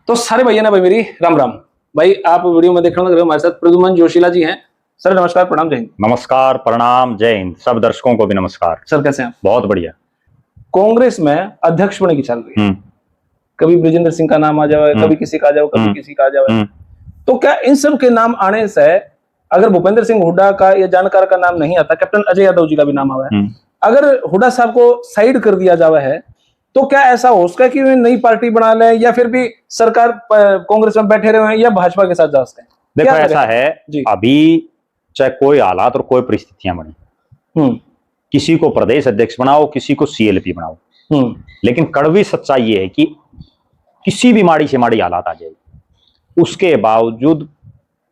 तो सारे भैया ना भाई मेरी राम राम। भाई आप वीडियो में देखने लग रहे हो, हमारे साथ प्रद्युमन जोशीला जी हैं। सर नमस्कार, प्रणाम, जय हिंद। नमस्कार, प्रणाम, जय हिंद। सब दर्शकों को भी नमस्कार। सर कैसे हैं आप? बहुत बढ़िया। कांग्रेस में अध्यक्ष बनने की चल रही है, कभी बृजेंद्र सिंह का नाम आ जाए, कभी किसी का आ जाए, कभी किसी का आ जाए। तो क्या इन सब के नाम आने से अगर भूपेंद्र सिंह हुड्डा का या जानकार का नाम नहीं आता, कैप्टन अजय यादव जी का भी नाम आवा है, अगर हुड्डा साहब को साइड कर दिया जावा है, तो क्या ऐसा हो सकता है कि वे नई पार्टी बना लें या फिर भी सरकार कांग्रेस में बैठे रहे या भाजपा के साथ जा सकते हैं? देखो ऐसा है, अभी चाहे कोई हालात और कोई परिस्थितियां बनी, किसी को प्रदेश अध्यक्ष बनाओ, किसी को सीएलपी बनाओ, लेकिन कड़वी सच्चाई ये है कि किसी भी माड़ी से माड़ी हालात आ जाएगी, उसके बावजूद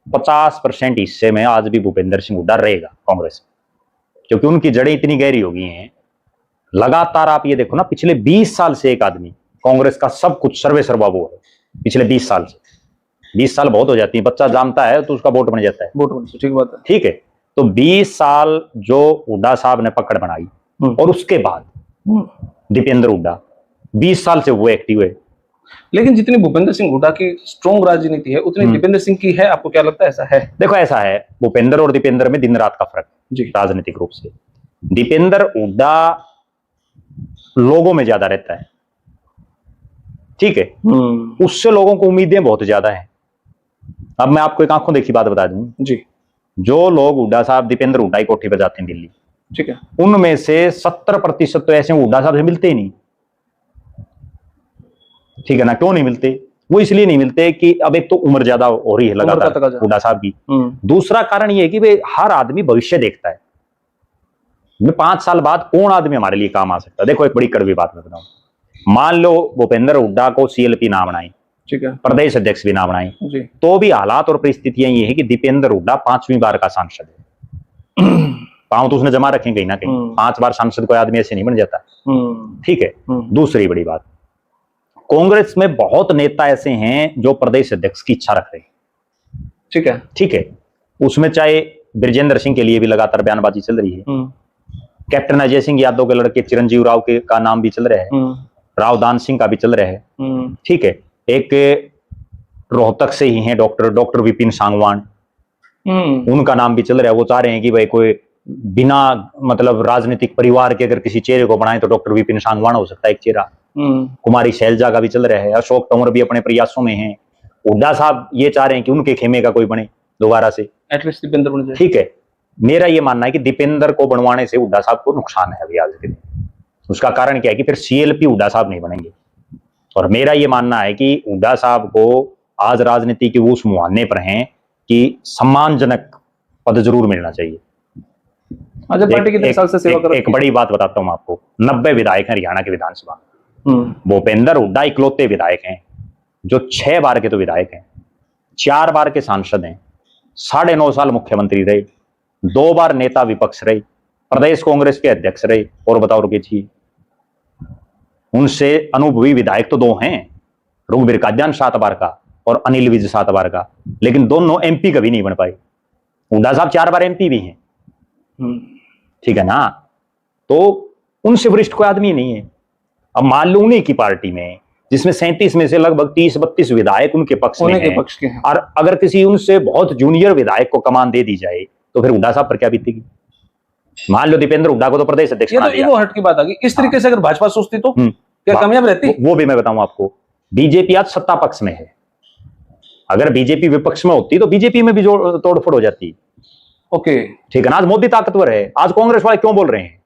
50% हिस्से में आज भी भूपेंद्र सिंह हुड्डा रहेगा कांग्रेस में, क्योंकि उनकी जड़ें इतनी गहरी हो गई हैं। लगातार आप ये देखो ना, पिछले 20 साल से एक आदमी कांग्रेस का सब कुछ सर्वे सर्वा वो है। पिछले 20 साल से, 20 साल बहुत हो जाती है, बच्चा जानता है तो उसका वोट बन जाता है। वोट बन, ठीक बात है। ठीक है, तो 20 साल जो हुड्डा साहब ने पकड़ बनाई, और उसके बाद दीपेंद्र हुड्डा 20 साल से वो एक्टिव है। लेकिन जितनी भूपेंद्र सिंह हुड्डा की स्ट्रॉन्ग राजनीति है, उतनी दीपेंद्र सिंह की है? आपको क्या लगता है ऐसा है? देखो ऐसा है, भूपेंद्र और दीपेंद्र में दिन रात का फर्क है राजनीतिक रूप से। दीपेंद्र हुड्डा लोगों में ज्यादा रहता है, ठीक है, उससे लोगों को उम्मीदें बहुत ज्यादा है। अब मैं आपको एक आंखों देखी बात बता दूं जी, जो लोग हुड्डा साहब, दीपेंद्र हुड्डा की कोठी पर जाते हैं दिल्ली, ठीक है, उनमें से 70% तो ऐसे हुड्डा साहब से मिलते ही नहीं। ठीक है ना? क्यों नहीं मिलते? वो इसलिए नहीं मिलते कि अब एक तो उम्र ज्यादा हो रही है लगातार हुड्डा साहब की, दूसरा कारण ये है कि वे हर आदमी भविष्य देखता है, 5 साल बाद कौन आदमी हमारे लिए काम आ सकता है। देखो एक बड़ी कड़वी बात मैं बताऊं, मान लो भूपेंद्र हुड्डा को सीएलपी ना बनाई, ठीक है, प्रदेश अध्यक्ष भी ना बनाई, तो भी हालात और परिस्थितियां ये है कि दीपेंद्र हुड्डा 5वीं बार का सांसद है। पांव तो उसने जमा रखे कहीं ना कहीं, 5 बार सांसद कोई आदमी ऐसे नहीं बन जाता। ठीक है, दूसरी बड़ी बात, कांग्रेस में बहुत नेता ऐसे हैं जो प्रदेश अध्यक्ष की इच्छा रख रहे हैं, ठीक है, ठीक है, उसमें चाहे बृजेंद्र सिंह के लिए भी लगातार बयानबाजी चल रही है, कैप्टन अजय सिंह यादव के लड़के चिरंजीव राव के का नाम भी चल रहा है, राव दान सिंह का भी चल रहा है, ठीक है, एक रोहतक से ही है डॉक्टर विपिन सांगवान, उनका नाम भी चल रहा है। वो चाह रहे हैं कि भाई कोई बिना मतलब राजनीतिक परिवार के अगर किसी चेहरे को बनाए तो डॉक्टर विपिन सांगवान हो सकता है एक चेहरा। कुमारी शैलजा का भी चल रहा है, अशोक तंवर भी अपने प्रयासों में हैं। हुड्डा साहब ये चाह रहे हैं कि उनके खेमे का कोई बने दोबारा से, एटलीस्ट दीपेंद्र बन जाए। ठीक है, मेरा ये मानना है कि दीपेंद्र को बनवाने से हुड्डा साहब को नुकसान है अभी आज के दिन। उसका कारण क्या है कि फिर सीएलपी हुड्डा साहब नहीं बनेंगे, और मेरा ये मानना है कि हुड्डा साहब को आज राजनीति के उस मुहाने पर हैं कि सम्मानजनक पद जरूर मिलना चाहिए। पार्टी के 10 साल से सेवा कर, एक बड़ी बात बताता हूं आपको, 90 विधायक हैं हरियाणा के विधानसभा में, भूपेंद्र हुड्डा इकलौते विधायक हैं जो 6 बार के तो विधायक हैं, 4 बार के सांसद हैं, 9.5 साल मुख्यमंत्री रहे, 2 बार नेता विपक्ष रहे, प्रदेश कांग्रेस के अध्यक्ष रहे, और बताओ रुके, उनसे अनुभवी विधायक तो 2 हैं, रघुवीर काद्यान 7 बार का और अनिल विज 7 बार का, लेकिन दोनों एमपी कभी नहीं बन पाए। हुड्डा साहब 4 बार एमपी भी हैं, ठीक है ना? तो उनसे वरिष्ठ कोई आदमी नहीं है। अब मान लो उन्हीं की पार्टी में, जिसमें 37 में से लगभग 30-32 विधायक उनके पक्ष में हैं, और अगर किसी उनसे बहुत जूनियर विधायक को कमान दे दी जाए तो फिर हुड्डा साहब पर क्या बीतेगी? मान लो दीपेंद्र हुड्डा को तो प्रदेश अध्यक्ष बना दिया, हट की बात आ गई। इस तरीके से अगर भाजपा सोचती तो क्या कामयाब रहती? वो भी मैं बताऊं आपको, बीजेपी आज सत्ता पक्ष में है, अगर बीजेपी विपक्ष में होती तो बीजेपी में भी तोड़फोड़ हो जाती। ओके, ठीक है ना? आज मोदी ताकतवर है, आज कांग्रेस वाले क्यों बोल रहे हैं?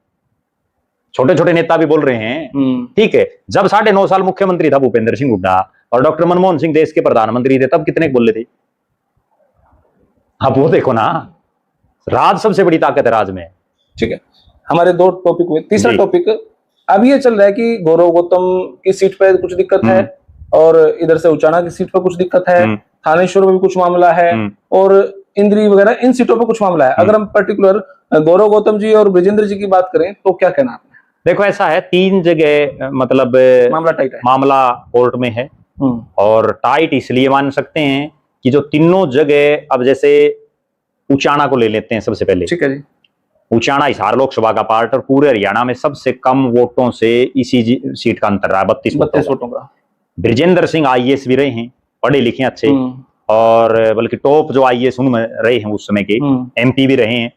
छोटे छोटे नेता भी बोल रहे हैं, ठीक है। जब 9.5 साल मुख्यमंत्री था भूपेंद्र सिंह हुड्डा और डॉक्टर मनमोहन सिंह देश के प्रधानमंत्री थे, तब कितने बोल रहे थे? अब वो देखो ना, राज सबसे बड़ी ताकत है राज में। ठीक है, हमारे 2 टॉपिक हुए, तीसरा टॉपिक अब ये चल रहा है कि गौरव गौतम की सीट पे कुछ दिक्कत है, और इधर से उचाना की सीट पर कुछ दिक्कत है, थानेश्वर में भी कुछ मामला है, और इंद्री वगैरह इन सीटों पर कुछ मामला है। अगर हम पर्टिकुलर गौरव गौतम जी और बृजेंद्र जी की बात करें तो क्या कहना आपने? देखो ऐसा है, 3 जगह मतलब मामला टाइट है, मामला कोर्ट में है, और टाइट इसलिए मान सकते हैं कि जो तीनों जगह, अब जैसे उचाना को ले लेते हैं सबसे पहले, ठीक है जी। उचाना हिसार लोकसभा का पार्ट, और पूरे हरियाणा में सबसे कम वोटों से इसी सीट का अंतर रहा है, 32 वोटों का। बृजेंद्र सिंह आईएएस भी रहे हैं, पढ़े लिखे अच्छे, और बल्कि टॉप जो आईएएस उनमें रहे हैं उस समय के, एमपी भी रहे हैं,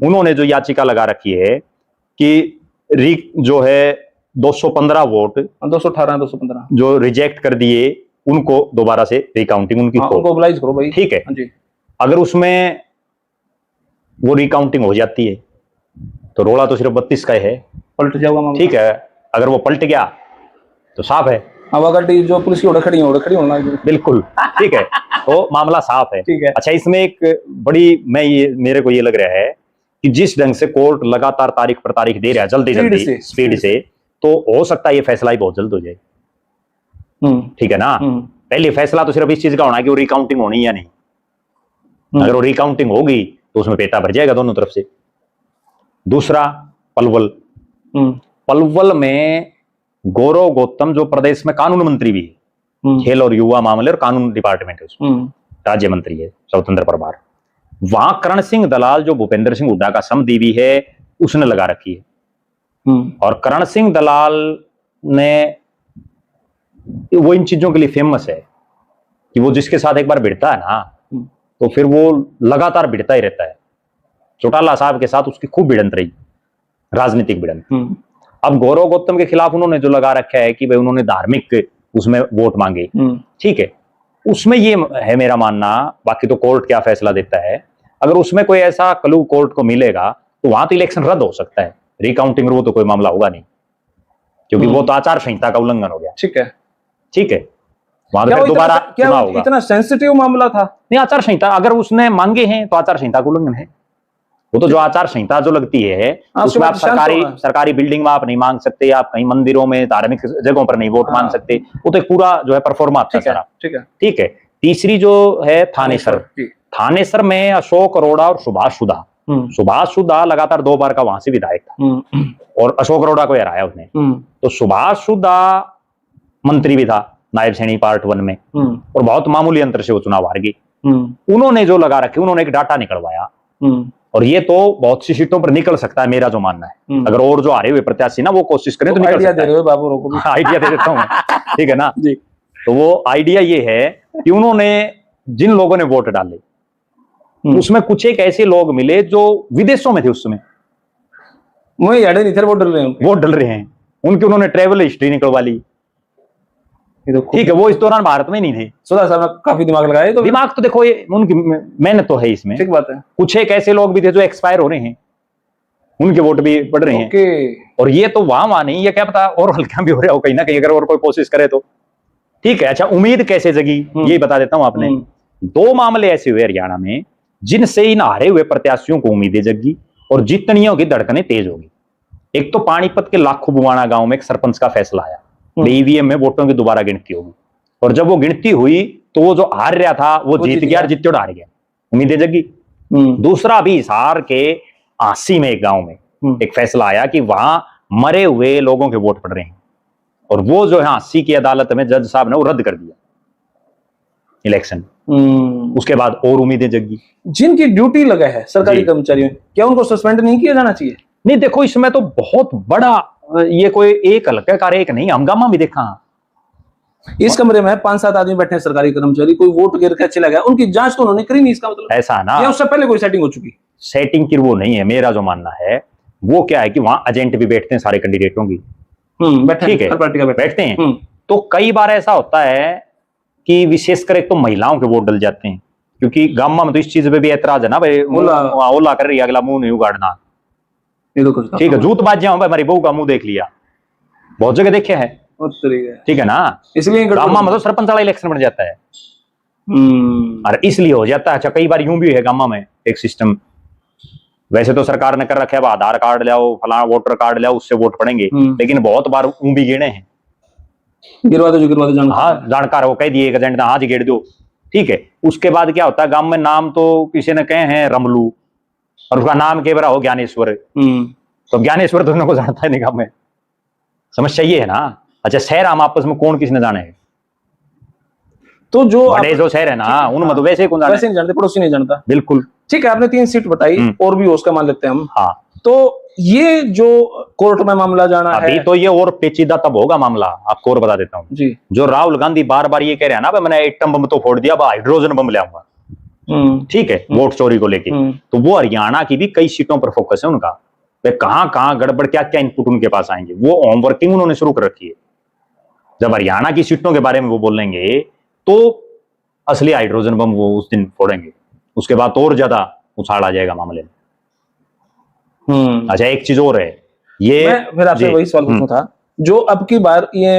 उन्होंने जो याचिका लगा रखी है कि जो है 215 वोट 218-215 जो रिजेक्ट कर दिए उनको दोबारा से रिकाउंटिंग उनकी उनको मोबिलाइज करो भाई। ठीक है जी। अगर उसमें वो रिकाउंटिंग हो जाती है तो रोड़ा तो सिर्फ 32 का है, पलट जाऊंगा मामला। ठीक है, अगर वो पलट गया तो साफ है। अब अगर जो पुलिस की खड़ी होना बिल्कुल ठीक है, तो मामला साफ है। ठीक है। अच्छा, इसमें एक बड़ी मेरे को ये लग रहा है कि जिस ढंग से कोर्ट लगातार तारीख पर तारीख दे रहा है जल्दी स्पीड से, तो हो सकता है ये फैसला ही बहुत जल्द हो जाए। ठीक है ना। पहले फैसला तो सिर्फ इस चीज का होना है कि वो रिकाउंटिंग होनी या नहीं। अगर वो रिकाउंटिंग होगी तो उसमें पेटा भर जाएगा दोनों तरफ से। दूसरा, पलवल में गौरव गौतम जो प्रदेश में कानून मंत्री भी है, खेल और युवा मामले और कानून डिपार्टमेंट है उसमें राज्य मंत्री है, स्वतंत्र प्रभार। वहां करण सिंह दलाल जो भूपेंद्र सिंह हुड्डा का समदीवी है उसने लगा रखी है। और करण सिंह दलाल ने वो इन चीजों के लिए फेमस है कि वो जिसके साथ एक बार भिड़ता है ना तो फिर वो लगातार भिड़ता ही रहता है। चौटाला साहब के साथ उसकी खूब भिड़ंत रही, राजनीतिक भिड़ंत। अब गौरव गौतम के खिलाफ उन्होंने जो लगा रखा है कि भाई उन्होंने धार्मिक उसमें वोट मांगे, ठीक है, उसमें ये है मेरा मानना, बाकी तो कोर्ट क्या फैसला देता है, अगर उसमें कोई ऐसा क्लू कोर्ट को मिलेगा तो वहां तो इलेक्शन रद्द हो सकता है। रिकाउंटिंग वो तो कोई मामला होगा नहीं, क्योंकि वो तो आचार संहिता का उल्लंघन हो गया। ठीक है, ठीक है, वहां तो दोबारा चुनाव होगा। इतना सेंसिटिव मामला था? नहीं, आचार संहिता अगर उसने मांगे हैं तो आचार संहिता का उल्लंघन है। वो तो जो आचार संहिता जो लगती है उसमें आप सरकारी बिल्डिंग में आप नहीं मांग सकते, आप कहीं मंदिरों में धार्मिक जगहों पर नहीं वोट मांग सकते, वो तो एक पूरा जो है परफॉर्मा था सारा। ठीक है। तीसरी जो है थानेसर में अशोक अरोड़ा और सुभाष सुधा लगातार 2 बार का वहां से विधायक था और अशोक अरोड़ा को हराया उसने। तो सुभाष सुधा मंत्री भी था नायब सैनी पार्ट 1 में और बहुत मामूली अंतर से वो चुनाव हार गई। उन्होंने जो लगा रखे, उन्होंने एक डाटा निकलवाया और ये तो बहुत सी सीटों पर निकल सकता है, मेरा जो मानना है। अगर और जो हारे हुए प्रत्याशी ना वो कोशिश करें तो निकल सकता है। दे रहे हो बाबू, रोको भी। आइडिया दे देता हूँ, ठीक है ना जी। तो वो आइडिया ये है कि उन्होंने जिन लोगों ने वोट डाले उसमें कुछ एक ऐसे लोग मिले जो विदेशों में थे उस समय, वोट डल रहे हैं उनकी, उन्होंने ट्रेवल हिस्ट्री निकलवा ली। ठीक है, वो इस दौरान भारत में नहीं थे। सुधा साहब ने काफी दिमाग लगाया। तो दिमाग तो देखो ये उनकी मेहनत तो है इसमें, ठीक बात है। कुछ एक ऐसे लोग भी थे जो एक्सपायर हो रहे हैं, उनके वोट भी पड़ रहे हैं। और ये तो वहां नहीं, ये क्या पता और हल्का भी हो रहा हो कहीं ना कहीं, अगर और कोई कोशिश करे तो। ठीक है। अच्छा, उम्मीद कैसे जगी ये बता देता हूं आपने। 2 मामले ऐसे हुए हरियाणा में जिनसे इन हारे हुए प्रत्याशियों को उम्मीदें जगी और जीतनियों की धड़कनें तेज होगी। एक तो पानीपत के लाखों बुवाना गांव में एक सरपंच का फैसला आया, ईवीएम में वोटों की दोबारा गिनती होगी, और जब वो गिनती हुई तो वो जो हार रहा था वो जीत गया और जितोड़ हार गया, उम्मीदें जगी। दूसरा भी हिसार के आसी में एक गांव में एक फैसला आया कि वहां मरे हुए लोगों के वोट पड़ रहे हैं, और वो जो है आसी की अदालत में जज साहब ने वो रद्द कर दिया इलेक्शन। उसके बाद और उम्मीदें जगी। जिनकी ड्यूटी लगा है सरकारी कर्मचारियों, क्या उनको सस्पेंड नहीं किया जाना चाहिए? नहीं, देखो इसमें तो बहुत बड़ा, ये कोई एक हल्का कार्य एक नहीं, हंगामा भी देखा। इस कमरे में 5-7 आदमी बैठे हैं सरकारी कर्मचारी, कोई वोट गिर के चला गया, उनकी जांच तो उन्होंने करी नहीं, इसका मतलब ऐसा ना, या उससे पहले कोई सेटिंग हो चुकी? सेटिंग की वो नहीं है, मेरा जो मानना है वो क्या है कि वहां एजेंट भी बैठते हैं सारे कैंडिडेटों की, ठीक है, हर पार्टी का बैठते हैं। तो कई बार ऐसा होता है कि विशेषकर एक तो महिलाओं के वोट डल जाते हैं, क्योंकि गामा में तो इस चीज पे भी ऐतराज है ना भाई, ओला कर रही है, अगला मुंह नहीं उगाड़ना, ठीक है, जूतबाजियां हो भाई, हमारी बहू का मुंह देख लिया, बहुत जगह देखे हैं, ठीक है ना। इसलिए गामा में तो सरपंच वाला इलेक्शन बन जाता है, और इसलिए हो जाता है। अच्छा, कई बार यूं भी है गामा में एक सिस्टम, वैसे तो सरकार ने कर रखा है आधार कार्ड लाओ, फलाना वोटर कार्ड लाओ, उससे वोट पड़ेंगे, लेकिन बहुत बार ऊं भी गिने हैं, गिरवा दो जानकार वो कह दिए एजेंट, हाँ जी गिर दो, ठीक है। उसके बाद क्या होता है, गांव में नाम तो किसी ने कहे हैं रमलू, और उसका नाम के बरा हो ज्ञानेश्वर, तो ज्ञानेश्वर तो उनको जानता है नहीं गांव में, समस्या ये है ना। अच्छा, शहर हम आपस में कौन किसने जाने है, तो जो बड़े जो शहर है ना उनमें तो वैसे कौन जाने, वैसे नहीं जानते, पड़ोसी नहीं जानता, बिल्कुल। ठीक है, आपने 3 सीट बताई, और भी उसका मान लेते हैं हम। हाँ, तो ये जो कोर्ट में मामला जाना अभी है तो ये और पेचीदा तब होगा मामला, आपको और बता देता हूँ जी। जो राहुल गांधी बार बार ये कह रहे हैं ना भाई मैंने एटम बम तो फोड़ दिया, अब हाइड्रोजन बम ले आऊंगा, ठीक है, वोट चोरी को लेके, तो वो हरियाणा की भी कई सीटों पर फोकस है उनका, वे कहां कहां गड़बड़ क्या क्या इनपुट उनके पास आएंगे, वो होमवर्किंग उन्होंने शुरू कर रखी है। जब हरियाणा की सीटों के बारे में वो बोलेंगे तो असली हाइड्रोजन बम वो उस दिन फोड़ेंगे, उसके बाद तो और ज्यादा उछाल आ जाएगा मामले में। अच्छा एक चीज और है, ये मैं फिर आपसे वही सवाल पूछना था, जो अब की बार ये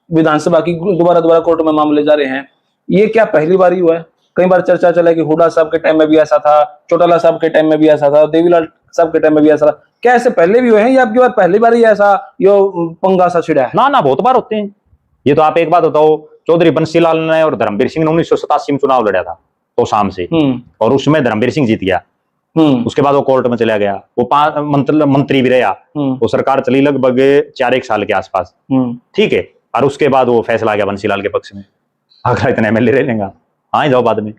विधानसभा की दोबारा कोर्ट में मामले जा रहे हैं, ये क्या पहली बार ही हुआ है? कई बार चर्चा चला कि हुड्डा साहब के टाइम में भी ऐसा था, चौटाला साहब के टाइम में भी ऐसा था, देवीलाल साहब के टाइम में भी ऐसा था, क्या ऐसे पहले भी हुए हैं या आपकी बार पहली बार ही ऐसा यो पंगा सा छिड़ा है? ना बहुत बार होते हैं ये तो। आप एक बात बताओ, चौधरी बंसीलाल ने और धर्मवीर सिंह ने 1987 में चुनाव लड़ा था तो शाम से, और उसमें धर्मवीर सिंह जीत गया, उसके बाद वो कोर्ट में चला गया, वो मंत्री भी रहा, वो सरकार चली लगभग 4-1 साल के आसपास, ठीक है, और उसके बाद वो फैसला आ गया बंसीलाल के पक्ष में, अगर इतने एमएलए रह लेंगे हाँ जाओ बाद में।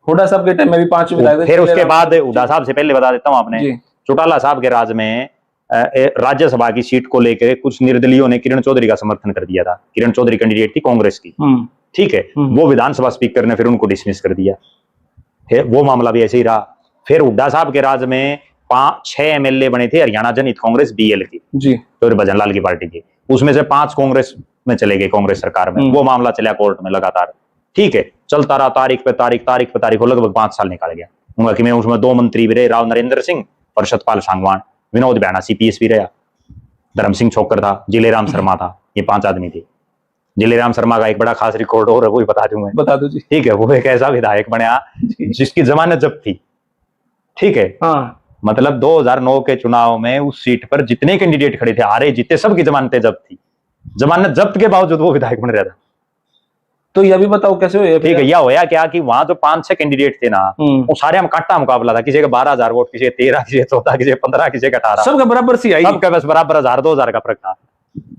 हुड्डा साहब के टाइम में भी 5 विधायक, फिर उसके बाद हुड्डा साहब से पहले बता देता हूं आपने, चौटाला साहब के राज में राज्यसभा की सीट को लेकर कुछ निर्दलीयों ने किरण चौधरी का समर्थन कर दिया था। किरण चौधरी कैंडिडेट थी कांग्रेस की, ठीक है, वो विधानसभा स्पीकर ने फिर उनको डिसमिस कर दिया, फिर वो मामला भी ऐसे ही रहा। फिर हुड्डा साहब के राज में 5-6 एमएलए बने थे हरियाणा जनहित कांग्रेस बीएल की, चौधरी भजनलाल की पार्टी की, उसमें से 5 कांग्रेस में चले गए, कांग्रेस सरकार में, वो मामला चला कोर्ट में लगातार, ठीक है, चलता रहा, तारीख पे तारीख हो लगभग 5 साल निकाल गया उनका, कि मैं उसमें 2 मंत्री भी रहे, राव नरेंद्र सिंह और सतपाल सांगवान, विनोद बैना सीपीएस भी रहा, धर्म सिंह छोकर था, जिलेराम शर्मा था, ये 5 आदमी थे। जिलेराम शर्मा का एक बड़ा खास रिकॉर्ड और है, वो भी बता दूं मैं, बता दो जी, ठीक है, वो एक ऐसा विधायक बना जिसकी जमानत जब्त थी, ठीक है, मतलब 2009 के चुनाव में उस सीट पर जितने कैंडिडेट खड़े थे, हारे जीते, सबकी जमानतें जब्त थी, जमानत जब्त के बावजूद वो विधायक बन रहा था। तो यह भी बताओ कैसे हुआ? ठीक है, यह होया क्या कि वहां जो 5-6 कैंडिडेट थे ना, वो सारे हम कांटा मुकाबला था, किसी का 12,000 वोट, किसी का 13, किसी का 14, किसी का 15, किसी का 18, सबका बराबर सी आई, सबका बस बराबर 1000-2000 का फर्क था,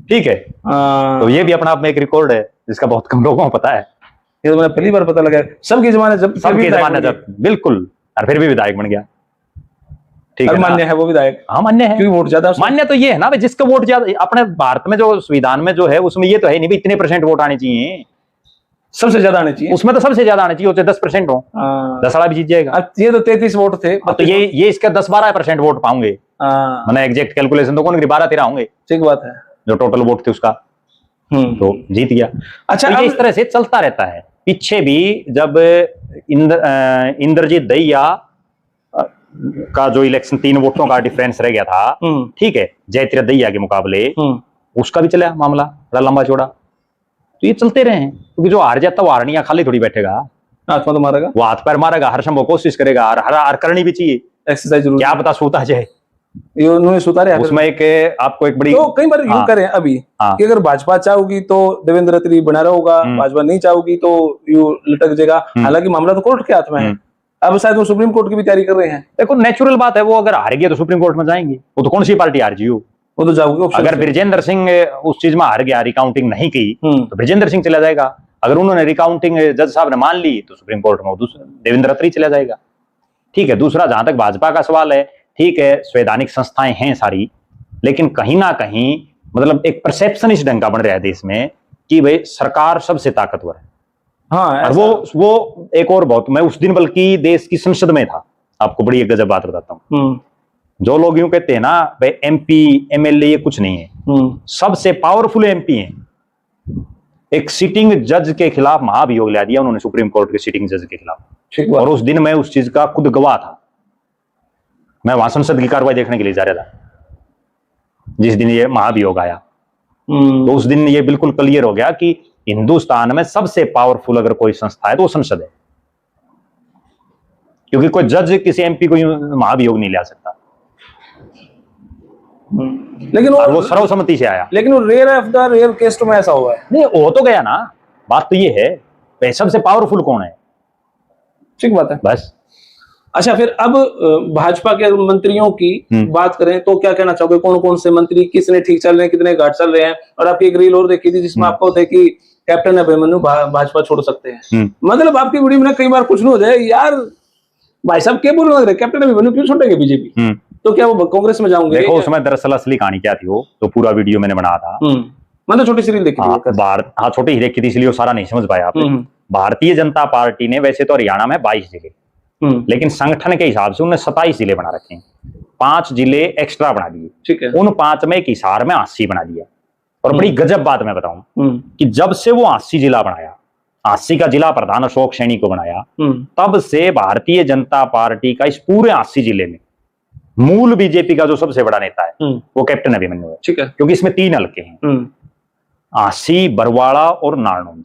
ठीक है। तो ये भी अपना आप में एक रिकॉर्ड है जिसका बहुत कम लोगों को पता है, ये तो मैंने पहली बार पता लगा। सबकी जमानत जब्त, सबकी जमानत जब्त, बिल्कुल, और फिर भी विधायक बन गया, ठीक है, मान्य है वो विधायक, हाँ मान्य है, क्योंकि वोट ज्यादा, मान्य तो ये है ना जिसका वोट ज्यादा, अपने भारत में जो संविधान में जो है उसमें ये तो है नहीं भाई इतने % वोट आने चाहिए, सबसे ज्यादा आने चाहिए, उसमें तो सबसे ज्यादा आने चाहिए, 10% हो, 10 भी जीत जाएगा। ये तो 33 वोट थे, तो ये इसका 10-12% वोट पाऊंगे, मैंने एग्जैक्ट कैलकुलेशन तो कौन 12-13 होंगे, ठीक बात है, जो टोटल वोट थे उसका, तो जीत गया। अच्छा, तो ये इस तरह से चलता रहता है। पीछे भी जब इंद्रजीत दहिया का जो इलेक्शन 3 वोटों का डिफरेंस रह गया था, ठीक है, जयतीरथ दहिया के मुकाबले, उसका भी चला मामला बड़ा लंबा चौड़ा, तो ये चलते रहे हैं, क्योंकि जो हार जाता वो हारनिया खाली थोड़ी बैठेगा, हाथ तो मारेगा, वो हाथ पैर मारेगा, हर संभव कोशिश करेगा, हर करनी भी चाहिए, एक्सरसाइज जरूर, क्या पता सूता जाए, ये सुतारे उसमें एक आपको एक बड़ी, तो कई बार यूं करें अभी कि अगर भाजपा चाहोगी तो देवेंद्र त्रिवेदी बना रहेगा, भाजपा नहीं चाहोगी तो यू लटक जाएगा, हालांकि मामला तो कोर्ट के हाथ में है, अब शायद वो सुप्रीम कोर्ट की भी तैयारी कर रहे हैं। देखो नेचुरल बात है, वो अगर हार गया तो सुप्रीम कोर्ट में जाएंगे, वो तो कौन सी पार्टी हार जी, वो तो जाओगे, अगर ब्रिजेंद्र सिंह उस चीज में हार गया, रिकाउंटिंग नहीं की, तो ब्रिजेंद्र सिंह चला जाएगा, अगर उन्होंने रिकाउंटिंग जज साहब ने मान ली तो सुप्रीम कोर्ट में देवेंद्र त्रिवेदी चला जाएगा, ठीक है। दूसरा, जहां तक भाजपा का सवाल है, ठीक है, संवैधानिक संस्थाएं हैं सारी, लेकिन कहीं ना कहीं मतलब एक परसेप्शन इस ढंग का बन रहा है देश में कि भाई सरकार सबसे ताकतवर है, हाँ, और वो एक और बहुत, मैं उस दिन बल्कि देश की संसद में था, आपको बड़ी एक गजब बात बताता हूँ, जो लोग यूं कहते हैं ना भाई एमपी एमएलए ये कुछ नहीं है, सबसे पावरफुल एमपी हैं। एक सिटिंग जज के खिलाफ महाभियोग ला दिया उन्होंने, सुप्रीम कोर्ट के सिटिंग जज के खिलाफ, और उस दिन मैं उस चीज का खुद गवाह था, मैं वहां संसद की कार्रवाई देखने के लिए जा रहा था जिस दिन ये महाभियोग आया, तो उस दिन ये बिल्कुल क्लियर हो गया कि हिंदुस्तान में सबसे पावरफुल अगर कोई संस्था है तो वो संसद है, क्योंकि कोई जज किसी एमपी को महाभियोग नहीं ला सकता, लेकिन वो सर्वसम्मति से आया, लेकिन वो rare of the rare case में ऐसा हुआ है, नहीं हो तो गया ना, बात तो ये है सबसे पावरफुल कौन है, ठीक बात है बस। अच्छा, फिर अब भाजपा के मंत्रियों की बात करें तो क्या कहना चाहोगे, कौन कौन से मंत्री किसने ठीक चल रहे हैं, कितने घाट चल रहे हैं, और आपकी एक रील और देखी थी जिसमें आपको थे कि कैप्टन अभिमन्यु भाजपा छोड़ सकते हैं, मतलब आपकी वीडियो में कई बार कुछ हो जाए यार भाई साहब क्या बोल रहे, कैप्टन अभिमन्यु क्यों छोड़ेंगे बीजेपी, तो क्या वो कांग्रेस में जाऊंगे? देखो उसमें दरअसल असली कहानी क्या थी, वो तो पूरा वीडियो मैंने बनाया था। मैंने छोटी सी रील देखी थी। हाँ छोटी ही देखी थी, इसलिए वो सारा नहीं समझ पाया आप। भारतीय जनता पार्टी ने वैसे तो हरियाणा में 22 जिले, लेकिन संगठन के हिसाब से उन्होंने 27 जिले बना रखे हैं, 5 जिले एक्स्ट्रा बना दिए। ठीक है। उन 5 में एक हिसार में 80 बना दिया। और बड़ी गजब बात मैं बताऊं कि जब से वो 80 जिला बनाया, 80 का जिला प्रधान अशोक सैनी को बनाया, तब से भारतीय जनता पार्टी का इस पूरे 80 जिले में मूल बीजेपी का जो सबसे बड़ा नेता है वो कैप्टन अभिमन्यु है। ठीक है। क्योंकि इसमें 3 हलके हैं, 80, बरवाड़ा और नारनौंद।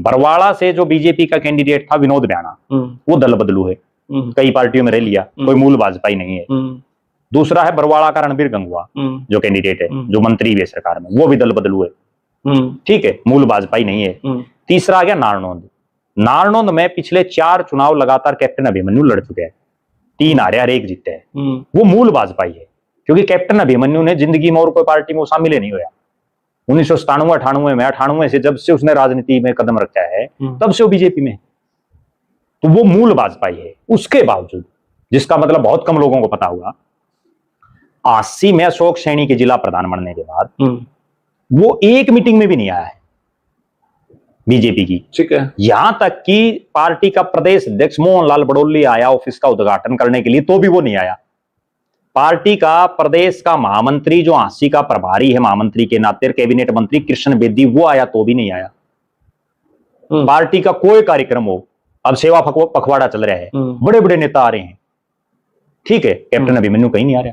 बरवाड़ा से जो बीजेपी का कैंडिडेट था विनोद ब्याना, वो दल बदलू है, कई पार्टियों में रह लिया, कोई मूल भाजपाई नहीं है। दूसरा है बरवाड़ा का रणबीर गंगवा जो कैंडिडेट है, जो मंत्री है सरकार में, वो भी दल बदलू है, ठीक है, मूल भाजपाई नहीं है। तीसरा आ गया नारनौंद। नारनौंद में पिछले 4 चुनाव लगातार कैप्टन अभिमन्यु लड़ चुके हैं, 3 हारे और 1 जीते हैं। वो मूल भाजपाई है, क्योंकि कैप्टन अभिमन्यु ने जिंदगी में और कोई पार्टी में शामिल नहीं हुआ। 1997-98 में, 98 से जब से उसने राजनीति में कदम रखा है, तब से वो बीजेपी में, तो वो मूल भाजपाई है। उसके बावजूद, जिसका मतलब बहुत कम लोगों को पता हुआ, 80 में अशोक सैनी के जिला प्रधान बनने के बाद वो एक मीटिंग में भी नहीं आया है बीजेपी की। ठीक है। यहां तक कि पार्टी का प्रदेश अध्यक्ष मोहन लाल बड़ौली आया ऑफिस का उद्घाटन करने के लिए, तो भी वो नहीं आया। पार्टी का प्रदेश का महामंत्री जो 80 का प्रभारी है महामंत्री के नाते, कैबिनेट मंत्री कृष्ण बेदी, वो आया तो भी नहीं आया। पार्टी का कोई कार्यक्रम हो, अब सेवा पखवाड़ा चल रहा है, बड़े बड़े नेता आ रहे हैं, ठीक है, कैप्टन अभिमन्यु कहीं नहीं आ रहा।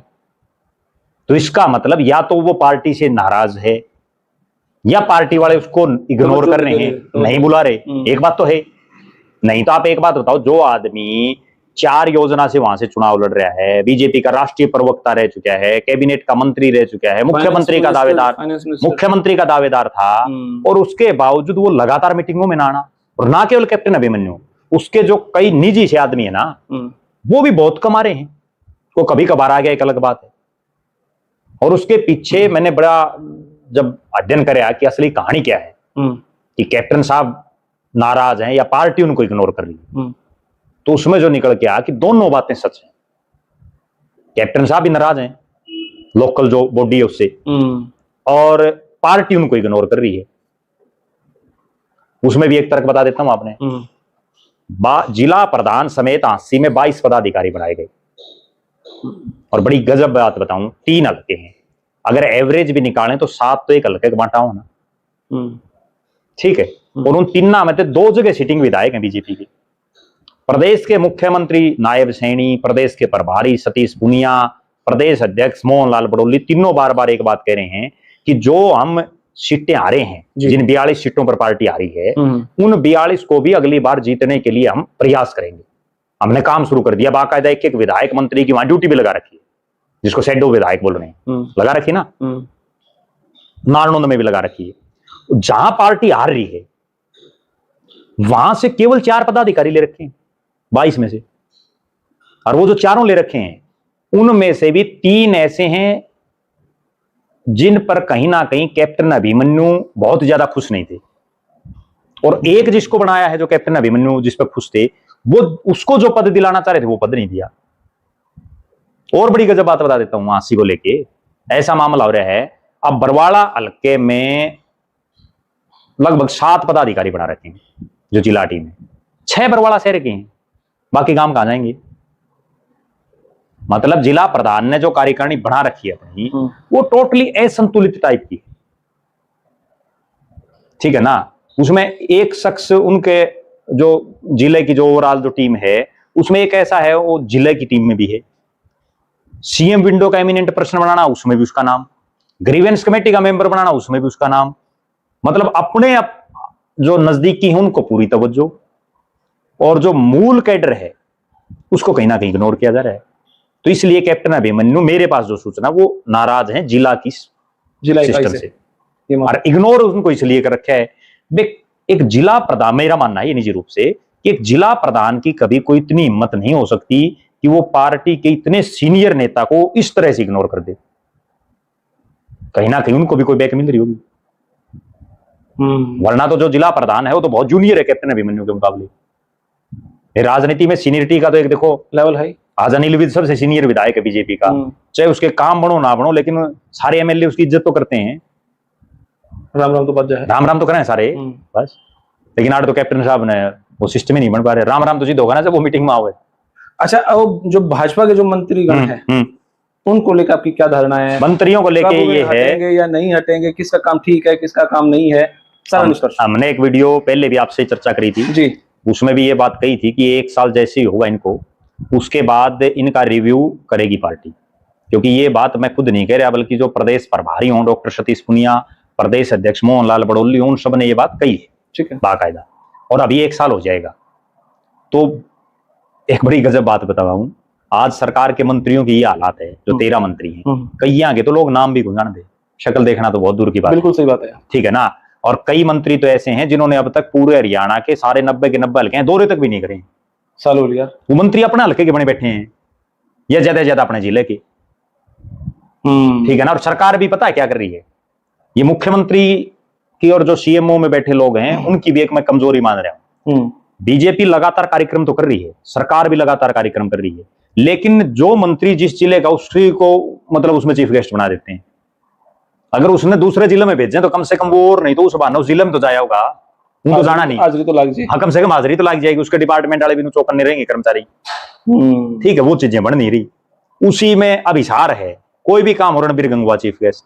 तो इसका मतलब या तो वो पार्टी से नाराज है, या पार्टी वाले उसको इग्नोर कर रहे हैं, नहीं बुला रहे। एक बात तो है, नहीं तो आप एक बात बताओ, जो आदमी 4 योजना से वहां से चुनाव लड़ रहा है, बीजेपी का राष्ट्रीय प्रवक्ता रह चुका है, कैबिनेट का मंत्री रह चुका है, मुख्यमंत्री का दावेदार था, और उसके बावजूद वो लगातार मीटिंगों में ना आना। और ना केवल कैप्टन अभिमन्यु, उसके जो कई निजी से आदमी है ना, वो भी बहुत कम आ रहे हैं। वो कभी कभार आ गया, एक अलग बात है। और उसके पीछे मैंने बड़ा जब अध्ययन कराया कि असली कहानी क्या है, कि कैप्टन साहब नाराज हैं या पार्टी उनको इग्नोर कर रही है, तो उसमें जो निकल के आया कि दोनों बातें सच हैं। कैप्टन साहब भी नाराज हैं लोकल जो बॉडी है उससे, और पार्टी उनको इग्नोर कर रही है। उसमें भी एक तर्क बता देता हूं आपने, जिला प्रधान समेत 80 में 22 पदाधिकारी बनाए गए। और बड़ी गजब बात बताऊं, 3 हल्के हैं, अगर एवरेज भी निकालें तो 7 तो एक हल्के का बांटा हो ना, ठीक है। और उन 3 में 2 जगह सिटिंग विधायक हैं बीजेपी के। प्रदेश के मुख्यमंत्री नायब सैनी, प्रदेश के प्रभारी सतीश पुनिया, प्रदेश अध्यक्ष मोहन लाल बड़ौली, तीनों बार बार एक बात कह रहे हैं कि जो हम सीटें आ रहे हैं, जिन 42 सीटों पर पार्टी आ रही है, उन 42 को भी अगली बार जीतने के लिए हम प्रयास करेंगे। हमने काम शुरू कर दिया, बाकायदा एक विधायक मंत्री की वहां ड्यूटी भी लगा रखी है, जिसको शैडो विधायक बोल रहे हैं, लगा रखी ना, नारनौंद में भी लगा रखी है। जहां पार्टी हार रही है वहां से केवल 4 पदाधिकारी ले रखे हैं 22 में से, और वो जो 4 ले रखे हैं उनमें से भी 3 ऐसे हैं जिन पर कहीं ना कहीं कैप्टन अभिमन्यु बहुत ज्यादा खुश नहीं थे, और एक जिसको बनाया है जो कैप्टन अभिमन्यु जिस पर खुश थे, वो उसको जो पद दिलाना चाह रहे थे वो पद नहीं दिया। और बड़ी गजब बात बता देता हूं, 80 को लेके ऐसा मामला हो रहा है, अब बरवाड़ा हल्के में लगभग 7 पदाधिकारी बना रखे हैं जो जिला टीम है, 6 बरवाड़ा शहर के हैं, बाकी काम कहां जाएंगे। मतलब जिला प्रधान ने जो कार्यकारिणी बना रखी है अपनी, वो टोटली असंतुलित टाइप की, ठीक है ना। उसमें एक शख्स, उनके जो जिले की जो ओवरऑल जो टीम है उसमें एक ऐसा है, वो जिले की टीम में भी है। सीएम विंडो का एमिनेंट पर्सन बनाना, उसमें भी उसका नाम। ग्रीवेंस कमेटी का मेंबर बनाना, उसमें भी उसका नाम। मतलब अपने जो नजदीकी है उनको पूरी तवज्जो, और जो मूल कैडर है उसको कहीं ना कहीं इग्नोर किया जा रहा है। तो इसलिए कैप्टन अभिमन्यु, मेरे पास जो सूचना, वो नाराज हैं जिला सिस्टम से, और इग्नोर उनको इसलिए कर रखा है। एक जिला प्रधान, मेरा मानना है ये निजी रूप से, कि एक जिला प्रधान की कभी कोई इतनी हिम्मत नहीं हो सकती कि वो पार्टी के इतने सीनियर नेता को इस तरह से इग्नोर कर दे। कहीं ना कहीं उनको भी कोई बैक मिल रही होगी, वरना तो जो जिला प्रधान है वो तो बहुत जूनियर है कैप्टन अभिमन्यु के मुकाबले, फिर राजनीति में सीनियरिटी का तो एक देखो लेवल है। आज अनिल विज सबसे सीनियर विधायक है बीजेपी का, चाहे उसके काम बनो ना बनो, लेकिन सारे एमएलए उसकी इज्जत तो करते हैं। राम राम तो बच जाए, राम राम तो करें सारे बस। लेकिन आज तो कैप्टन साहब ने वो सिस्टम ही नहीं बन पा रहे। राम राम तो जिद होगा ना जब वो मीटिंग में आओगे। अच्छा, अब जो भाजपा के जो मंत्रीगण हैं उनको लेकर आपकी क्या धारणा है? मंत्रियों को लेके ये है हटेंगे या नहीं हटेंगे, किसका काम ठीक है किसका काम नहीं है, सारा निष्कर्ष। हमने एक वीडियो पहले भी आपसे चर्चा करी थी जी, उसमें भी ये बात कही थी कि 1 साल जैसे ही होगा इनको, उसके बाद इनका रिव्यू करेगी पार्टी। क्योंकि ये बात मैं खुद नहीं कह रहा, बल्कि जो प्रदेश प्रभारी हों डॉक्टर सतीश पुनिया, प्रदेश अध्यक्ष मोहन लाल बड़ौली, उन सब ने ये बात कही है, ठीक है, बाकायदा। और अभी 1 साल हो जाएगा। तो एक बड़ी गजब बात बताऊं, आज सरकार के मंत्रियों की ये हालात है, जो 13 मंत्री हैं, कई यहाँ के तो लोग नाम भी जान दे, शक्ल देखना तो बहुत दूर की बात। बिल्कुल सही बात है, ठीक है ना। और कई मंत्री तो ऐसे हैं जिन्होंने अब तक पूरे हरियाणा के सारे 90 के 90 हल्के हैं दौरे तक भी नहीं करे। सालों हो गया। वो मंत्री अपने हल्के के बने बैठे हैं या ज्यादा से ज्यादा अपने जिले के। ठीक है ना। और सरकार भी पता है क्या कर रही है, ये मुख्यमंत्री की और जो सीएमओ में बैठे लोग हैं उनकी भी एक मैं कमजोरी मान रहा हूं। बीजेपी लगातार कार्यक्रम तो कर रही है, सरकार भी लगातार कार्यक्रम कर रही है, लेकिन जो मंत्री जिस जिले का उसी को मतलब उसमें चीफ गेस्ट बना देते हैं। अगर उसने दूसरे जिले में भेजे तो कम से कम वो, और नहीं तो उस बहाने उस जिले में तो जाया होगा, उनको जाना नहीं, हाजिरी तो लग जाएगी। हाँ, कम से कम हाजिरी तो लग जाएगी, उसके डिपार्टमेंट वाले भी चौकन्ने रहेंगे कर्मचारी। ठीक है, वो चीजें बन नहीं रही। उसी में अब हिसार है, कोई भी काम हो रणबीर गंगवा चीफ गेस्ट,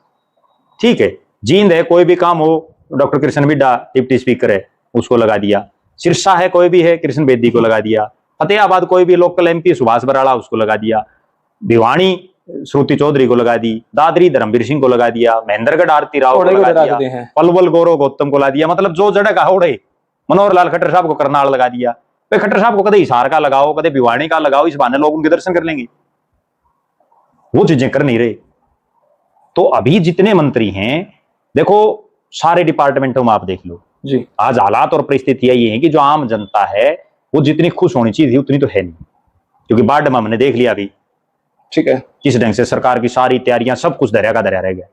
ठीक है, जींद है कोई भी काम हो डॉक्टर कृष्ण बिड्डा डिप्टी स्पीकर है उसको लगा दिया, सिरसा है कोई भी है कृष्ण बेदी को लगा दिया, फतेहाबाद कोई भी लोकल एमपी सुभाष बराड़ा उसको लगा दिया, भिवानी श्रुति चौधरी को लगा दी, दादरी धर्मवीर सिंह को लगा दिया, महेंद्रगढ़ आरती राव को लगा दिया, पलवल गौरव गौतम को लगा दिया। मतलब जो जड़े का होड़े, मनोहर लाल खट्टर साहब को करनाल लगा दिया। भाई खट्टर साहब को कदे हिसार का लगाओ, कदे भिवानी का लगाओ, इस बहाने लोग उनके दर्शन कर लेंगे। वो चीजें कर नहीं रहे। तो अभी जितने मंत्री हैं देखो, सारे डिपार्टमेंटों में आप देख लो जी, आज हालात और परिस्थितियां ये हैं कि जो आम जनता है वो जितनी खुश होनी चाहिए उतनी तो है नहीं, क्योंकि बाढ़ में हमने देख लिया अभी, ठीक है, किस ढंग से सरकार की सारी तैयारियां सब कुछ दरिया का दरिया रह गया।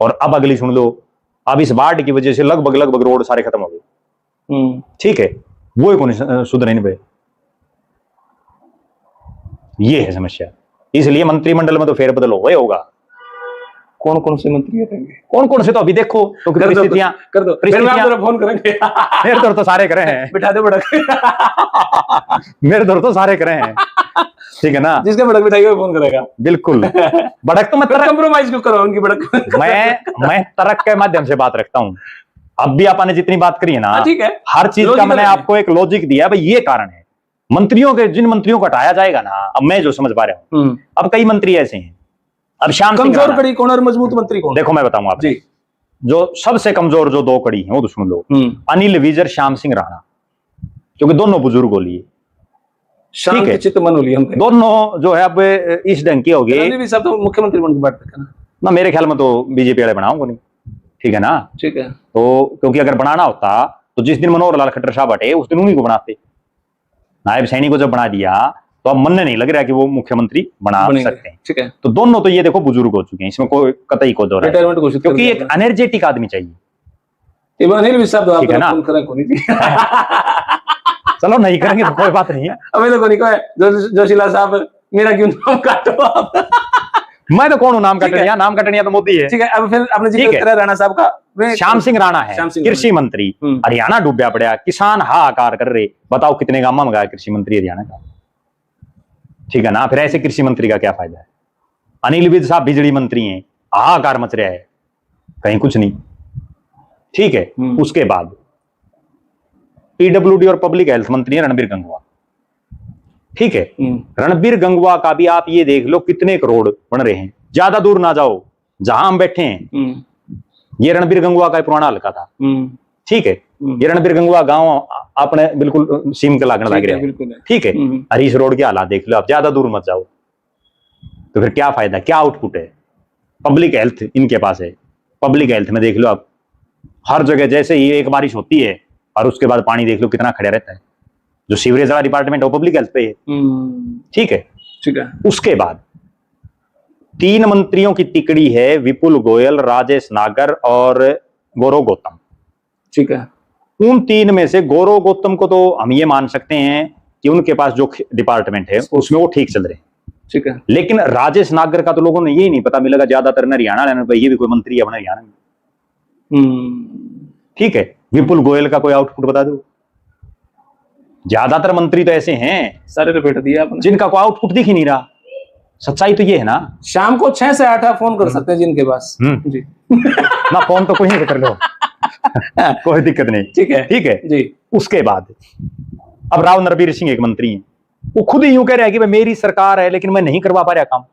और अब अगली सुन लो, अब इस बाढ़ की वजह से लगभग रोड सारे खत्म हो गए। ठीक है, वो कौन सुधरे नहीं पे, ये है समस्या। इसलिए मंत्रिमंडल में तो फेरबदल होगा। कौन कौन से मंत्री रहेंगे, कौन कौन से तो अभी देखो, तो परिस्थितियां कर दो, फिर फोन करेंगे। मेरे दौर तो सारे करे हैं, बिठा दो बड़क। मेरे दौर तो सारे करे हैं, ठीक है ना। जिसके बड़क बिठाई वो फोन करेगा, बिल्कुल। बड़क तो मैं कंप्रोमाइज क्यों करो उनकी बड़क। मैं तर्क के माध्यम से बात रखता हूँ। अब भी आपने जितनी बात करी है ना, ठीक है, हर चीज का मैंने आपको एक लॉजिक दिया, भाई ये कारण है। मंत्रियों के, जिन मंत्रियों को हटाया जाएगा ना, अब मैं जो समझ पा रहा हूँ, अब कई मंत्री ऐसे हैं, अब श्याम सिंह कमजोर कड़ी कौन और मजबूत मंत्री कौन? देखो मैं बताऊंगा आपको, जो सबसे कमजोर जो 2 कड़ी हैं वो तो सुन लो, अनिल विज, श्याम सिंह राणा, क्योंकि दोनों बुजुर्ग हो लिए, ठीक है, चित्त मन हो लिए दोनों जो है अब इस ढंग के हो गए। सब तो मुख्यमंत्री बन के बैठते ना, मेरे ख्याल में तो बीजेपी वाले बनाऊंगा नहीं, ठीक है ना। ठीक है, तो क्योंकि अगर बनाना होता तो जिस दिन मनोहर लाल खट्टर साहब हटे उस दिन उन्हीं को बनाते। नायब सैनी को जब बना दिया तो अब मन नहीं लग रहा कि वो मुख्यमंत्री बना सकते हैं, ठीक है। तो दोनों तो ये देखो बुजुर्ग हो चुके हैं, इसमें कोई कतई को दौर है, क्योंकि एक एनर्जेटिक आदमी चाहिए। अनिल साहब तो ठीक है ना। चलो नहीं करेंगे तो कोई बात नहीं है। अभी तो कोई जोशीला साहब मेरा क्यों नाम काटो आप। मैं तो कौन हूँ नाम कटनिया, नाम कटनिया तो मोदी है। ठीक है, अब फिर आपने जिक्र करा राणा साहब का, श्याम सिंह राणा है कृषि मंत्री, हरियाणा डूबया पड़ा, किसान हाहाकार कर रहे, बताओ कितने गांव में गया कृषि मंत्री हरियाणा का, ठीक है ना। फिर ऐसे कृषि मंत्री का क्या फायदा है। अनिल विज साहब बिजली मंत्री हैं, हाहाकार मच रहा है, कहीं कुछ नहीं, ठीक है। उसके बाद पीडब्ल्यूडी और पब्लिक हेल्थ मंत्री है रणबीर गंगवा, ठीक है। रणबीर गंगवा का भी आप ये देख लो कितने करोड़ बन रहे हैं। ज्यादा दूर ना जाओ, जहां हम बैठे हैं ये रणबीर गंगवा का पुराना हल्का था, ठीक है। ये रणबीर गंगवा गांव अपने बिल्कुल सीम के लागण लग रहा है, ठीक है। हरीश रोड के हालात देख लो आप, ज्यादा दूर मत जाओ। तो फिर क्या फायदा, क्या आउटपुट है। पब्लिक हेल्थ इनके पास है, पब्लिक हेल्थ में देख लो आप, हर जगह जैसे ही एक बारिश होती है और उसके बाद पानी देख लो कितना खड़ा रहता है। जो सीवरेज वाला डिपार्टमेंट है वो पब्लिक हेल्थ पे है, ठीक है, ठीक है। उसके बाद 3 मंत्रियों की तिकड़ी है, विपुल गोयल, राजेश नागर और गौरव गौतम, ठीक है। उन 3 में से गौरव गौतम को तो हम ये मान सकते हैं कि उनके पास जो डिपार्टमेंट है उसमें वो ठीक चल रहे हैं, ठीक है। लेकिन राजेश नागर का तो लोगों ने यही नहीं पता मिलेगा, ज्यादातर हरियाणा रहने पर, ये भी कोई मंत्री है अपना हरियाणा में। ठीक है, विपुल गोयल का कोई आउटपुट बता दो। ज्यादातर मंत्री तो ऐसे हैं सारे रिपीट दिया आपने, जिनका कोई आउटपुट दिख ही नहीं रहा। सच्चाई तो ये है ना। शाम को 6 से 8 आप फोन कर सकते हैं जिनके पास जी। ना फोन तो कोई नहीं कर लो कोई दिक्कत नहीं, ठीक है, ठीक है जी। उसके बाद अब राव नरबीर सिंह एक मंत्री हैं, वो खुद ही यूं कह रहे हैं कि भाई मेरी सरकार है लेकिन मैं नहीं करवा पा रहा काम,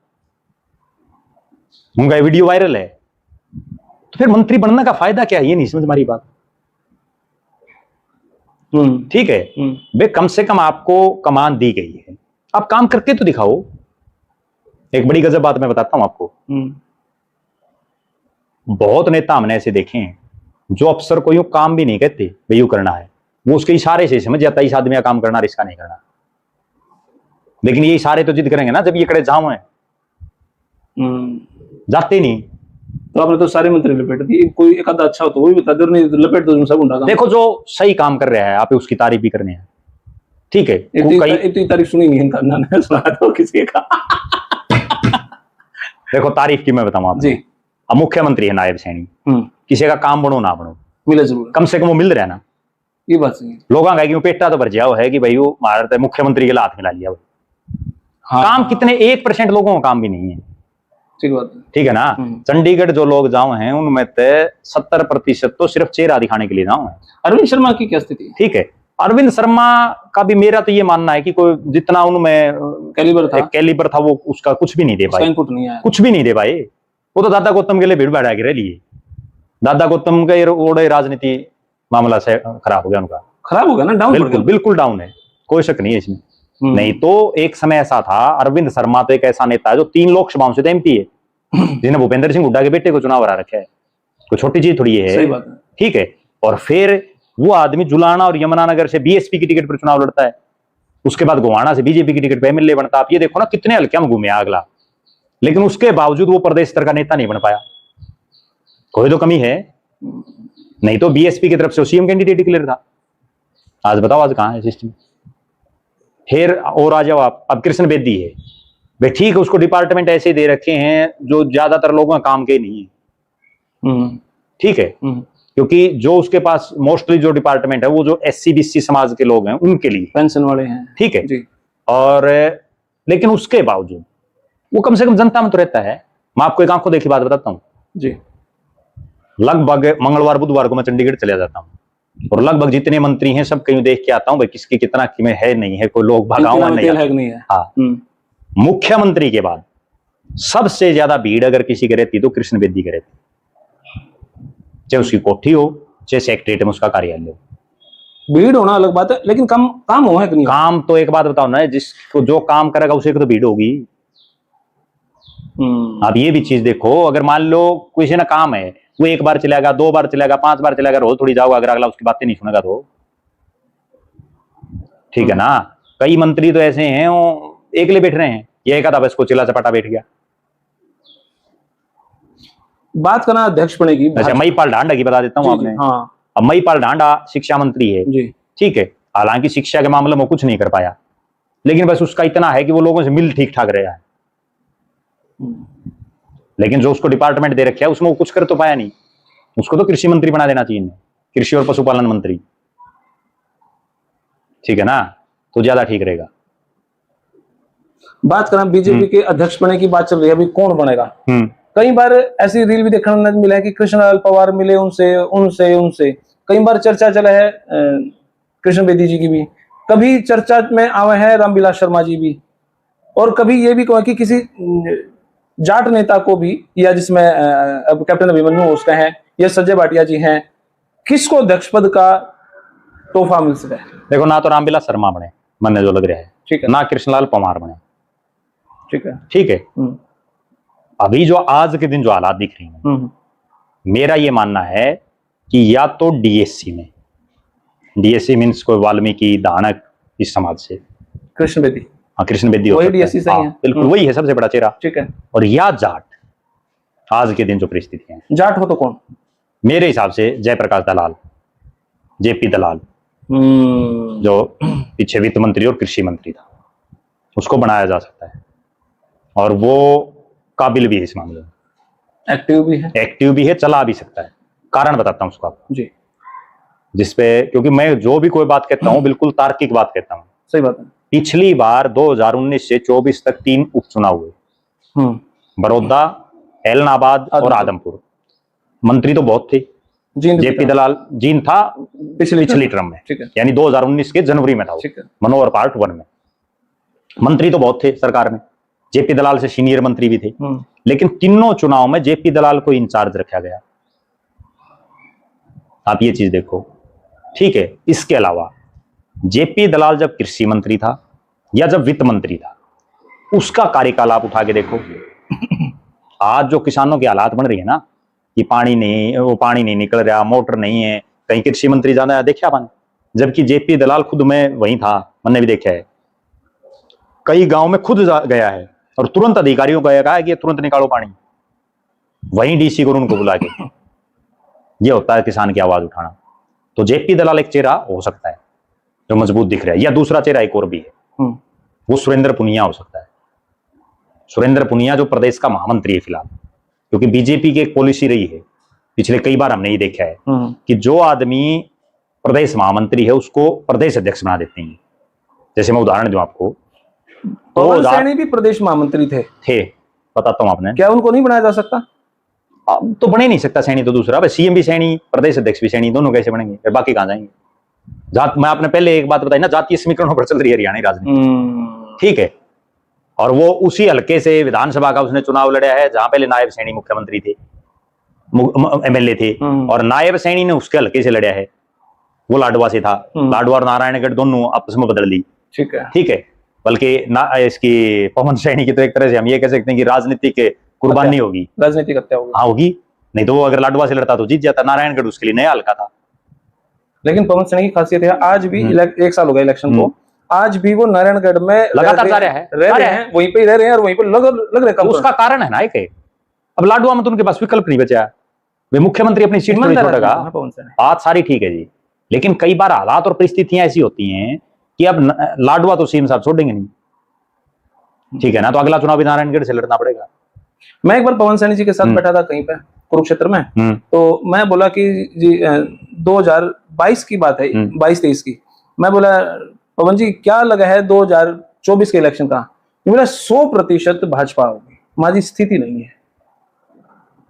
उनका वीडियो वायरल है। तो फिर मंत्री बनने का फायदा क्या है, ये नहीं समझ हमारी बात। ठीक है, वे कम से कम आपको कमान दी गई है, आप काम करके तो दिखाओ। एक बड़ी गजब बात मैं बताता हूं आपको, बहुत नेता हमने ऐसे देखे हैं जो अफसर को यूं काम भी नहीं कहते भाई यूं करना है, वो उसके इशारे से समझ जाता है इस आदमी का काम करना रिस्का नहीं करना। लेकिन ये इशारे तो जिद करेंगे ना जब ये कड़े जाम है, जाते नहीं। तो आपने तो सारे मंत्री लपेट दिए, कोई एक आधा अच्छा हो तो वो भी बता दो, नहीं लपेट दो सब उठा। देखो जो सही काम कर रहा है आप उसकी तारीफ भी करनी है, ठीक है। इतनी तारीफ सुनी नहीं है, सुना तो किसी का। देखो तारीफ की मैं बताऊं आप जी, अब मुख्यमंत्री है नायब सैनी, किसी का काम बनो ना बनो मिले जरूर, कम से कम वो मिल रहा है ना, ये बात सही है। लोगों का क्यों पेटा तो भर जाओ है कि भाई वो मारते मुख्यमंत्री के हाथ मिला लिया। हाँ, काम कितने 1% लोगों का काम भी नहीं है, ठीक बात है, ठीक है ना। चंडीगढ़ जो लोग जाओ हैं उनमें से 70% तो सिर्फ चेहरा दिखाने के लिए जाओ हैं। अरविंद शर्मा की क्या स्थिति? ठीक है, अरविंद शर्मा का भी मेरा तो ये मानना है कि कोई जितना उनमें कैलिबर था वो उसका कुछ भी नहीं दे पाए, कुछ भी नहीं दे पाए। वो तो दादा गौतम के लिए भीड़ भाड़ा गिर लिए, दादा गौतम का ओडे राजनीति मामला से खराब हो गया, उनका खराब हो गया ना, डाउन, बिल्कुल डाउन है, कोई शक नहीं है इसमें। नहीं तो एक समय ऐसा था, अरविंद शर्मा तो एक ऐसा नेता है जो 3 लोकसभाओं से एमपी है, जिन्हें भूपेंद्र सिंह हुड्डा के बेटे को चुनाव हरा रखा है, कोई छोटी चीज थोड़ी है, सही बात है, ठीक है। और फिर वो आदमी जुलाना और यमुनानगर से बीएसपी की टिकट पर चुनाव लड़ता है, उसके बाद गोवाना से बीजेपी की टिकट पर एमएलए बनता। आप ये देखो ना कितने हल्के में घूमे अगला, लेकिन उसके बावजूद वो प्रदेश स्तर का नेता नहीं बन पाया। कोई तो कमी है, नहीं तो बीएसपी की तरफ से सीएम कैंडिडेट डिक्लेयर था। आज बताओ आज कहां है सिस्टम। फिर और आ जाओ आप, अब कृष्ण बेदी है भाई, ठीक है, उसको डिपार्टमेंट ऐसे दे रखे हैं जो ज्यादातर लोगों का काम के नहीं है, ठीक है, क्योंकि जो उसके पास मोस्टली जो डिपार्टमेंट है वो जो एससी बीसी समाज के लोग हैं उनके लिए पेंशन वाले हैं, ठीक है जी। और लेकिन उसके बावजूद वो कम से कम जनता में तो रहता है। मैं आपको एक आंखों देखी बात बताता हूँ जी, लगभग मंगलवार बुधवार को मैं चंडीगढ़ चले जाता हूँ और लगभग जितने मंत्री हैं सब कहीं देख के आता हूँ भाई किसकी कितना किमें है नहीं है, कोई लोग भगाओ नहीं है। हाँ, मुख्यमंत्री के बाद सबसे ज्यादा भीड़ अगर किसी की रहती तो कृष्ण बेदी की रहती, चाहे उसकी कोठी हो चाहे सेक्रेटरी में उसका कार्यालय हो। भीड़ होना अलग बात है, लेकिन काम हुआ है कि नहीं? काम तो एक बात बताओ ना, जिसको जो काम करेगा उसे तो भीड़ होगी। आप ये भी चीज देखो, अगर मान लो किसी ना काम है, वो 1 बार चलेगा, 2 बार चलेगा, 5 बार चलेगा, रोज थोड़ी जाओगा, अगर अगला उसकी बातें नहीं सुनेगा तो, ठीक है ना। कई मंत्री तो ऐसे हैं वो एकले बैठ रहे हैं, ये एक आधा बस को चिल्ला चपाटा बैठ गया। बात करना अध्यक्ष बनेगी। अच्छा, महीपाल ढांडा की बता देता हूँ आपने। हाँ, अब महीपाल ढांडा शिक्षा मंत्री है जी, ठीक है, हालांकि शिक्षा के मामले में कुछ नहीं कर पाया, लेकिन बस उसका इतना है कि वो लोगों से मिल ठीक ठाक रहा है, लेकिन जो उसको डिपार्टमेंट दे रखा है उसमें वो कुछ कर तो पाया नहीं। उसको तो कृषि मंत्री बना देना चाहिए, कृषि और पशुपालन मंत्री, ठीक है ना, तो ज्यादा ठीक रहेगा। बात करें बीजेपी के अध्यक्ष बनने की बात चल रही है, अभी कौन बनेगा? कई बार ऐसी रील भी देखने को मिला है कि कृष्णलाल पवार मिले उनसे कई बार चर्चा चला है, कृष्ण बेदी जी की भी कभी चर्चा में आए हैं, रामविलास शर्मा जी भी, और कभी ये भी कहा कि किसी जाट नेता को भी, या जिसमें अब कैप्टन अभिमन्यु उसका है या संजय भाटिया जी हैं, किसको अध्यक्ष पद का तोहफा मिल सकता है? देखो, ना तो रामविलास शर्मा बने मन जो लग रहा है, ठीक है, ना कृष्णलाल पवार बने, ठीक है, ठीक है। अभी जो आज के दिन जो हालात दिख रही हैं, मेरा ये मानना है कि या तो डीएससी में, डीएससी मीन्स कोई वाल्मीकि दानक इस समाज से, कृष्ण बेदी, हाँ कृष्ण बेदी वही डीएससी सही है, बिल्कुल वही है सबसे बड़ा चेहरा, ठीक है, और या जाट। आज के दिन जो परिस्थिति है, जाट हो तो कौन? मेरे हिसाब से जयप्रकाश दलाल, जेपी दलाल, जो पीछे वित्त मंत्री और कृषि मंत्री था, उसको बनाया जा सकता है, और वो काबिल भी है इस मामले में, एक्टिव भी है, चला भी सकता है। कारण बताता हूं उसको आपको जी, जिसपे, क्योंकि मैं जो भी कोई बात कहता हूं बिल्कुल तार्किक बात कहता हूं। सही बात है। पिछली बार 2019 से 24 तक 3 उपचुनाव हुए, बड़ौदा, एलनाबाद और आदमपुर। मंत्री तो बहुत थे, जेपी दलाल जीन था पिछली टर्म में, यानी 2019 के जनवरी में था वो, मनोहर पार्ट 1 में। मंत्री तो बहुत थे सरकार में, जेपी दलाल से सीनियर मंत्री भी थे, लेकिन तीनों चुनाव में जेपी दलाल को इंचार्ज रखा गया। आप ये चीज देखो, ठीक है। इसके अलावा जेपी दलाल जब कृषि मंत्री था या जब वित्त मंत्री था, उसका कार्यकाल आप उठा के देखो। आज जो किसानों की हालात बन रही है ना, कि पानी नहीं निकल रहा, मोटर नहीं है, कहीं कृषि मंत्री जाना है, देखा आपने? जबकि जेपी दलाल खुद, मैं वहीं था, मैंने भी देखा है, कई गांव में खुद गया है और तुरंत अधिकारियों को कहा है कि तुरंत निकालो पानी, वहीं डीसी को उनको बुला के। ये होता है किसान की आवाज उठाना। तो जेपी दलाल एक चेहरा हो सकता है जो मजबूत दिख रहा है, या दूसरा चेहरा एक और भी है, वो सुरेंद्र पुनिया हो सकता है। सुरेंद्र पुनिया जो प्रदेश का महामंत्री है फिलहाल, क्योंकि बीजेपी की एक पॉलिसी रही है, पिछले कई बार हमने ये देखा है कि जो आदमी प्रदेश महामंत्री है उसको प्रदेश अध्यक्ष बना देते हैं। जैसे मैं उदाहरण दूं आपको, पवन सैनी भी प्रदेश महामंत्री थे, बताता हूं आपने, क्या उनको नहीं बनाया जा सकता? तो बने नहीं सकता सैनी, तो दूसरा सीएम भी सैनी, प्रदेश अध्यक्ष भी सैनी, दोनों कैसे बनेंगे? फिर बाकी कहां जाएंगे? मैं आपने पहले एक बात बताई ना, जातीय समीकरणों पर चल रही है हरियाणा राजनीति, ठीक है। और वो उसी हल्के से विधानसभा का उसने चुनाव लड़ा है जहां पहले नायब सैनी मुख्यमंत्री थे, एमएलए थे, और नायब सैनी ने उसके हल्के से लड़ा है, वो लाडवा से था। लाडवा और नारायणगढ़ दोनों आपस में बदल ली, ठीक है। बल्कि इसकी पवन सैनी की तो एक तरह से हम ये कह सकते हैं कि राजनीतिक कुर्बानी होगी, राजनीतिक हत्या होगी। हाँ होगी, नहीं तो वो अगर लाडवा से लड़ता तो जीत जाता। नारायणगढ़ उसके लिए नया हल्का था। लेकिन पवन सैनी की खासियत है, आज भी 1 साल हो गया इलेक्शन को, आज भी वो नारायणगढ़ में लगातार जा रहा है, रह रहे हैं, वहीं पे रह रहे हैं और वहीं पे लग रहे हैं। उसका कारण है ना एक, अब लाडवा में तो उनके पास विकल्प नहीं बचा, वे मुख्यमंत्री अपनी सीट थोड़ी छोड़ेगा। बात सारी ठीक है जी, लेकिन कई बार हालात और परिस्थितियां ऐसी होती हैं कि अब लाडवा तो सीएम साहब छोड़ेंगे नहीं, ठीक है ना, तो अगला चुनाव भी नारायणगढ़ से लड़ना पड़ेगा। मैं एक बार पवन सैनी जी के साथ बैठा था कहीं पे कुरुक्षेत्र में, तो मैं बोला कि जी 2022 की बात है, 22-23 की, मैं बोला पवन जी क्या लगा है 2024 के इलेक्शन का? बोला 100% भाजपा होगी, हमारी स्थिति नहीं है।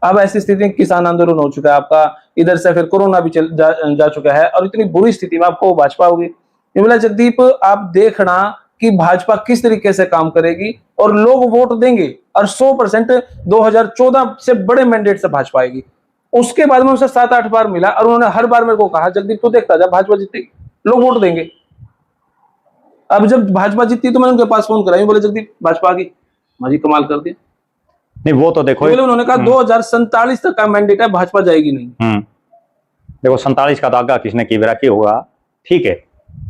अब ऐसी स्थिति, किसान आंदोलन हो चुका है आपका, इधर से फिर कोरोना भी जा चुका है, और इतनी बुरी स्थिति में आपको भाजपा होगी। बोला जगदीप आप देखना कि भाजपा किस तरीके से काम करेगी और लोग वोट देंगे, और 100% 2014 से बड़े मैंडेट से भाजपा आएगी। उसके बाद में उसे 7-8 बार मिला और उन्होंने हर बार मेरे को कहा जगदीप तू देखता जा, भाजपा जीतेगी, लोग वोट देंगे। अब जब भाजपा जीती तो मैंने उनके पास फोन कराई, बोले जगदीप भाजपा की, माजी कमाल कर दिया। नहीं वो तो देखो, उन्होंने कहा 2047 तक का मैंडेट है, भाजपा जाएगी नहीं। देखो 47 का दागा किसने की होगा, ठीक है,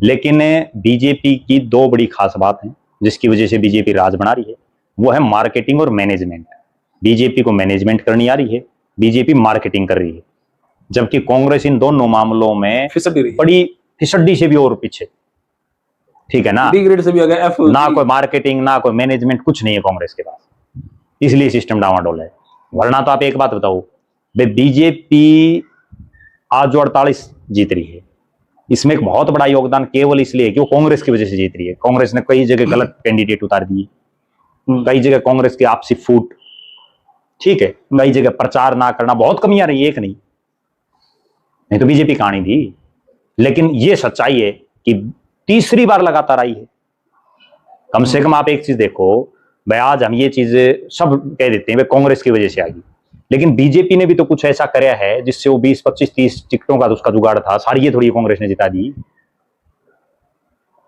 लेकिन बीजेपी की 2 बड़ी खास बात है जिसकी वजह से बीजेपी राज बना रही है, वो है मार्केटिंग और मैनेजमेंट। बीजेपी को मैनेजमेंट करनी आ रही है, बीजेपी मार्केटिंग कर रही है, जबकि कांग्रेस इन दोनों मामलों में बड़ी फिसड्डी से भी और पीछे, ठीक है ना, डी ग्रेड से भी आ गया, एफ, ना कोई मार्केटिंग ना कोई मैनेजमेंट, कुछ नहीं है कांग्रेस के पास, इसलिए सिस्टम डावाडोल है। वरना तो आप एक बात बताओ, बीजेपी आज जो 48 जीत रही है, इसमें एक बहुत बड़ा योगदान केवल इसलिए है कि वो कांग्रेस की वजह से जीत रही है। कांग्रेस ने कई जगह गलत कैंडिडेट उतार दिए, कई जगह कांग्रेस की आपसी फूट, ठीक है, कई जगह प्रचार ना करना, बहुत कमियां रही, एक नहीं तो बीजेपी कहानी थी। लेकिन ये सच्चाई है कि तीसरी बार लगातार आई है। कम से कम आप एक चीज देखो भाई, आज हम ये चीज सब कह देते हैं भाई कांग्रेस की वजह से आ गई, लेकिन बीजेपी ने भी तो कुछ ऐसा कराया है जिससे वो 20, 25, 30 टिकटों का उसका जुगाड़ था, सारी ये थोड़ी कांग्रेस ने जिता दी।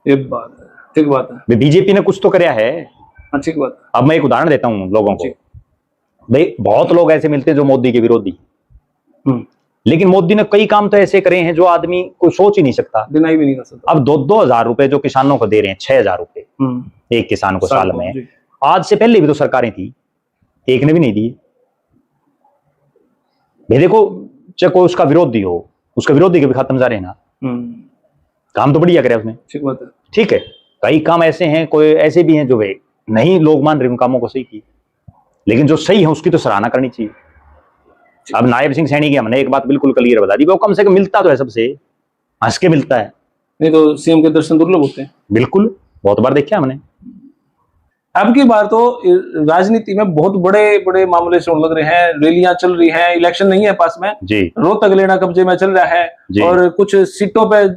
ये बात है, ठीक बात है, बीजेपी ने कुछ तो कराया है, ठीक बात। अब मैं एक उदाहरण देता हूं लोगों को, भाई बहुत लोग ऐसे मिलते हैं जो मोदी के विरोधी, लेकिन मोदी ने कई काम तो ऐसे करे हैं जो आदमी कोई सोच ही नहीं सकता, डिनाई भी नहीं कर सकता। अब 2-2 हजार रुपए जो किसानों को दे रहे हैं, 6,000 रुपए एक किसान को साल में, आज से पहले भी तो सरकारें थी, एक ने भी नहीं दी। भाई देखो, चाहे कोई उसका विरोधी हो, उसका विरोधी के भी खत्म जा रहे हैं ना, काम तो बढ़िया करे उसने, ठीक बात है। ठीक है। कई काम ऐसे हैं, कोई ऐसे भी हैं जो वे नहीं लोग मान रहे उन कामों को सही की, लेकिन जो सही है उसकी तो सराहना करनी चाहिए। अब नायब सिंह सैनी की हमने एक बात बिल्कुल क्लियर बता दी, वो कम से कम मिलता तो है सबसे, हंस के मिलता है, नहीं तो सीएम के दर्शन दुर्लभ होते हैं। बिल्कुल, बहुत बार देखा हमने। अब की बार तो राजनीति में बहुत बड़े बड़े मामले से लग रहे हैं, रैलियां चल रही हैं, इलेक्शन नहीं है पास में जी, रोहतक लेना कब्जे में चल रहा है और कुछ सीटों पे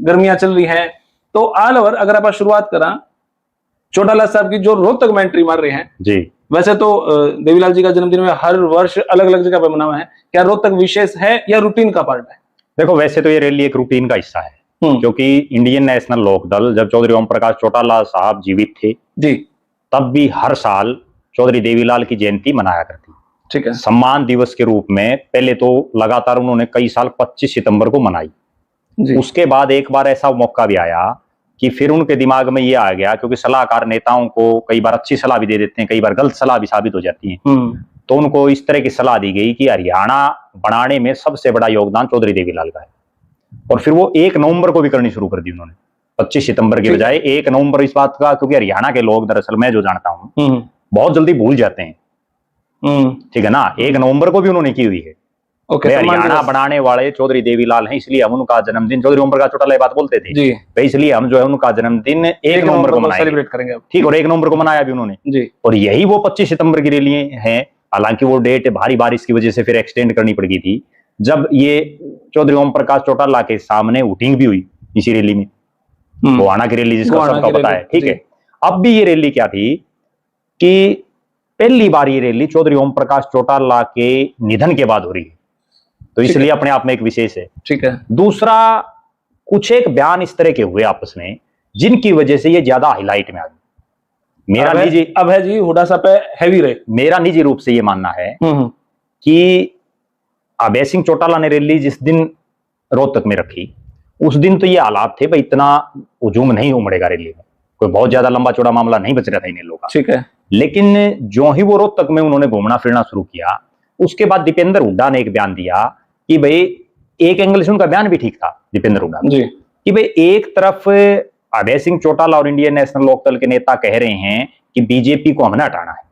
गर्मियां चल रही हैं। तो ऑल ओवर अगर आप शुरुआत करा चौटाला साहब की जो रोहतक में एंट्री मार रहे हैं जी, वैसे तो देवीलाल जी का जन्मदिन में हर वर्ष अलग अलग जगह पर मनावा है, क्या रोहतक विशेष है या रूटीन का पार्ट है? देखो वैसे तो ये रैली एक रूटीन का हिस्सा है, क्योंकि इंडियन नेशनल लोकदल जब चौधरी ओम प्रकाश चौटाला साहब जीवित थे जी, तब भी हर साल चौधरी देवीलाल की जयंती मनाया करती, ठीक है, सम्मान दिवस के रूप में। पहले तो लगातार उन्होंने कई साल 25 सितंबर को मनाई जी। उसके बाद एक बार ऐसा मौका भी आया कि फिर उनके दिमाग में ये आ गया, क्योंकि सलाहकार नेताओं को कई बार अच्छी सलाह भी दे देते हैं, कई बार गलत सलाह भी साबित हो जाती है, तो उनको इस तरह की सलाह दी गई कि हरियाणा बनाने में सबसे बड़ा योगदान चौधरी देवीलाल का है। और फिर वो 1 नवंबर को भी करनी शुरू कर दी उन्होंने, 25 सितंबर के बजाय 1 नवंबर। इस बात का, क्योंकि हरियाणा के लोग दरअसल मैं जो जानता हूं बहुत जल्दी भूल जाते हैं, ठीक है ना। 1 नवंबर को भी उन्होंने की हुई है। हरियाणा बनाने वाले चौधरी देवीलाल हैं, इसलिए हम उनका जन्मदिन, चौधरी ओम प्रकाश चौटाला बात बोलते थे जी, इसलिए हम जो है उनका जन्मदिन 1 नवंबर को सेलिब्रेट करेंगे, ठीक। और 1 नवंबर को मनाया भी उन्होंने जी। और यही वो 25 सितंबर की रैली है। हालांकि वो डेट भारी बारिश की वजह से फिर एक्सटेंड करनी पड़ गई थी, जब ये चौधरी ओम प्रकाश चौटाला के सामने वोटिंग भी हुई इसी रैली में, गोहाना की रैली जिसका सबका पता है, ठीक है। अब भी ये रैली क्या थी कि पहली बार ये रैली चौधरी ओम प्रकाश चौटाला के निधन के बाद हो रही है, तो इसलिए अपने आप में एक विशेष है, ठीक है। दूसरा, कुछ एक बयान इस तरह के हुए आपस में जिनकी वजह से ये ज्यादा हाईलाइट में आ गई। मेरा निजी अब है जी हुड्डा साहब पे हैवी रहे, मेरा निजी रूप से ये मानना है कि अभय सिंह चौटाला ने रैली जिस दिन रोहतक में रखी उस दिन तो ये हालात थे भाई, इतना हुजूम नहीं उमड़ेगा रैली में, कोई बहुत ज्यादा लंबा चौड़ा मामला नहीं बच रहा था इन लोगों का, ठीक है। लेकिन जो ही वो रोहतक में उन्होंने घूमना फिरना शुरू किया, उसके बाद दीपेंद्र हुड्डा ने एक बयान दिया कि भाई, एक एंगल से उनका बयान भी ठीक था दीपेंद्र हुड्डा जी, कि भाई एक तरफ अभय सिंह चौटाला और इंडियन नेशनल लोकदल के नेता कह रहे हैं कि बीजेपी को हमने हटाना है,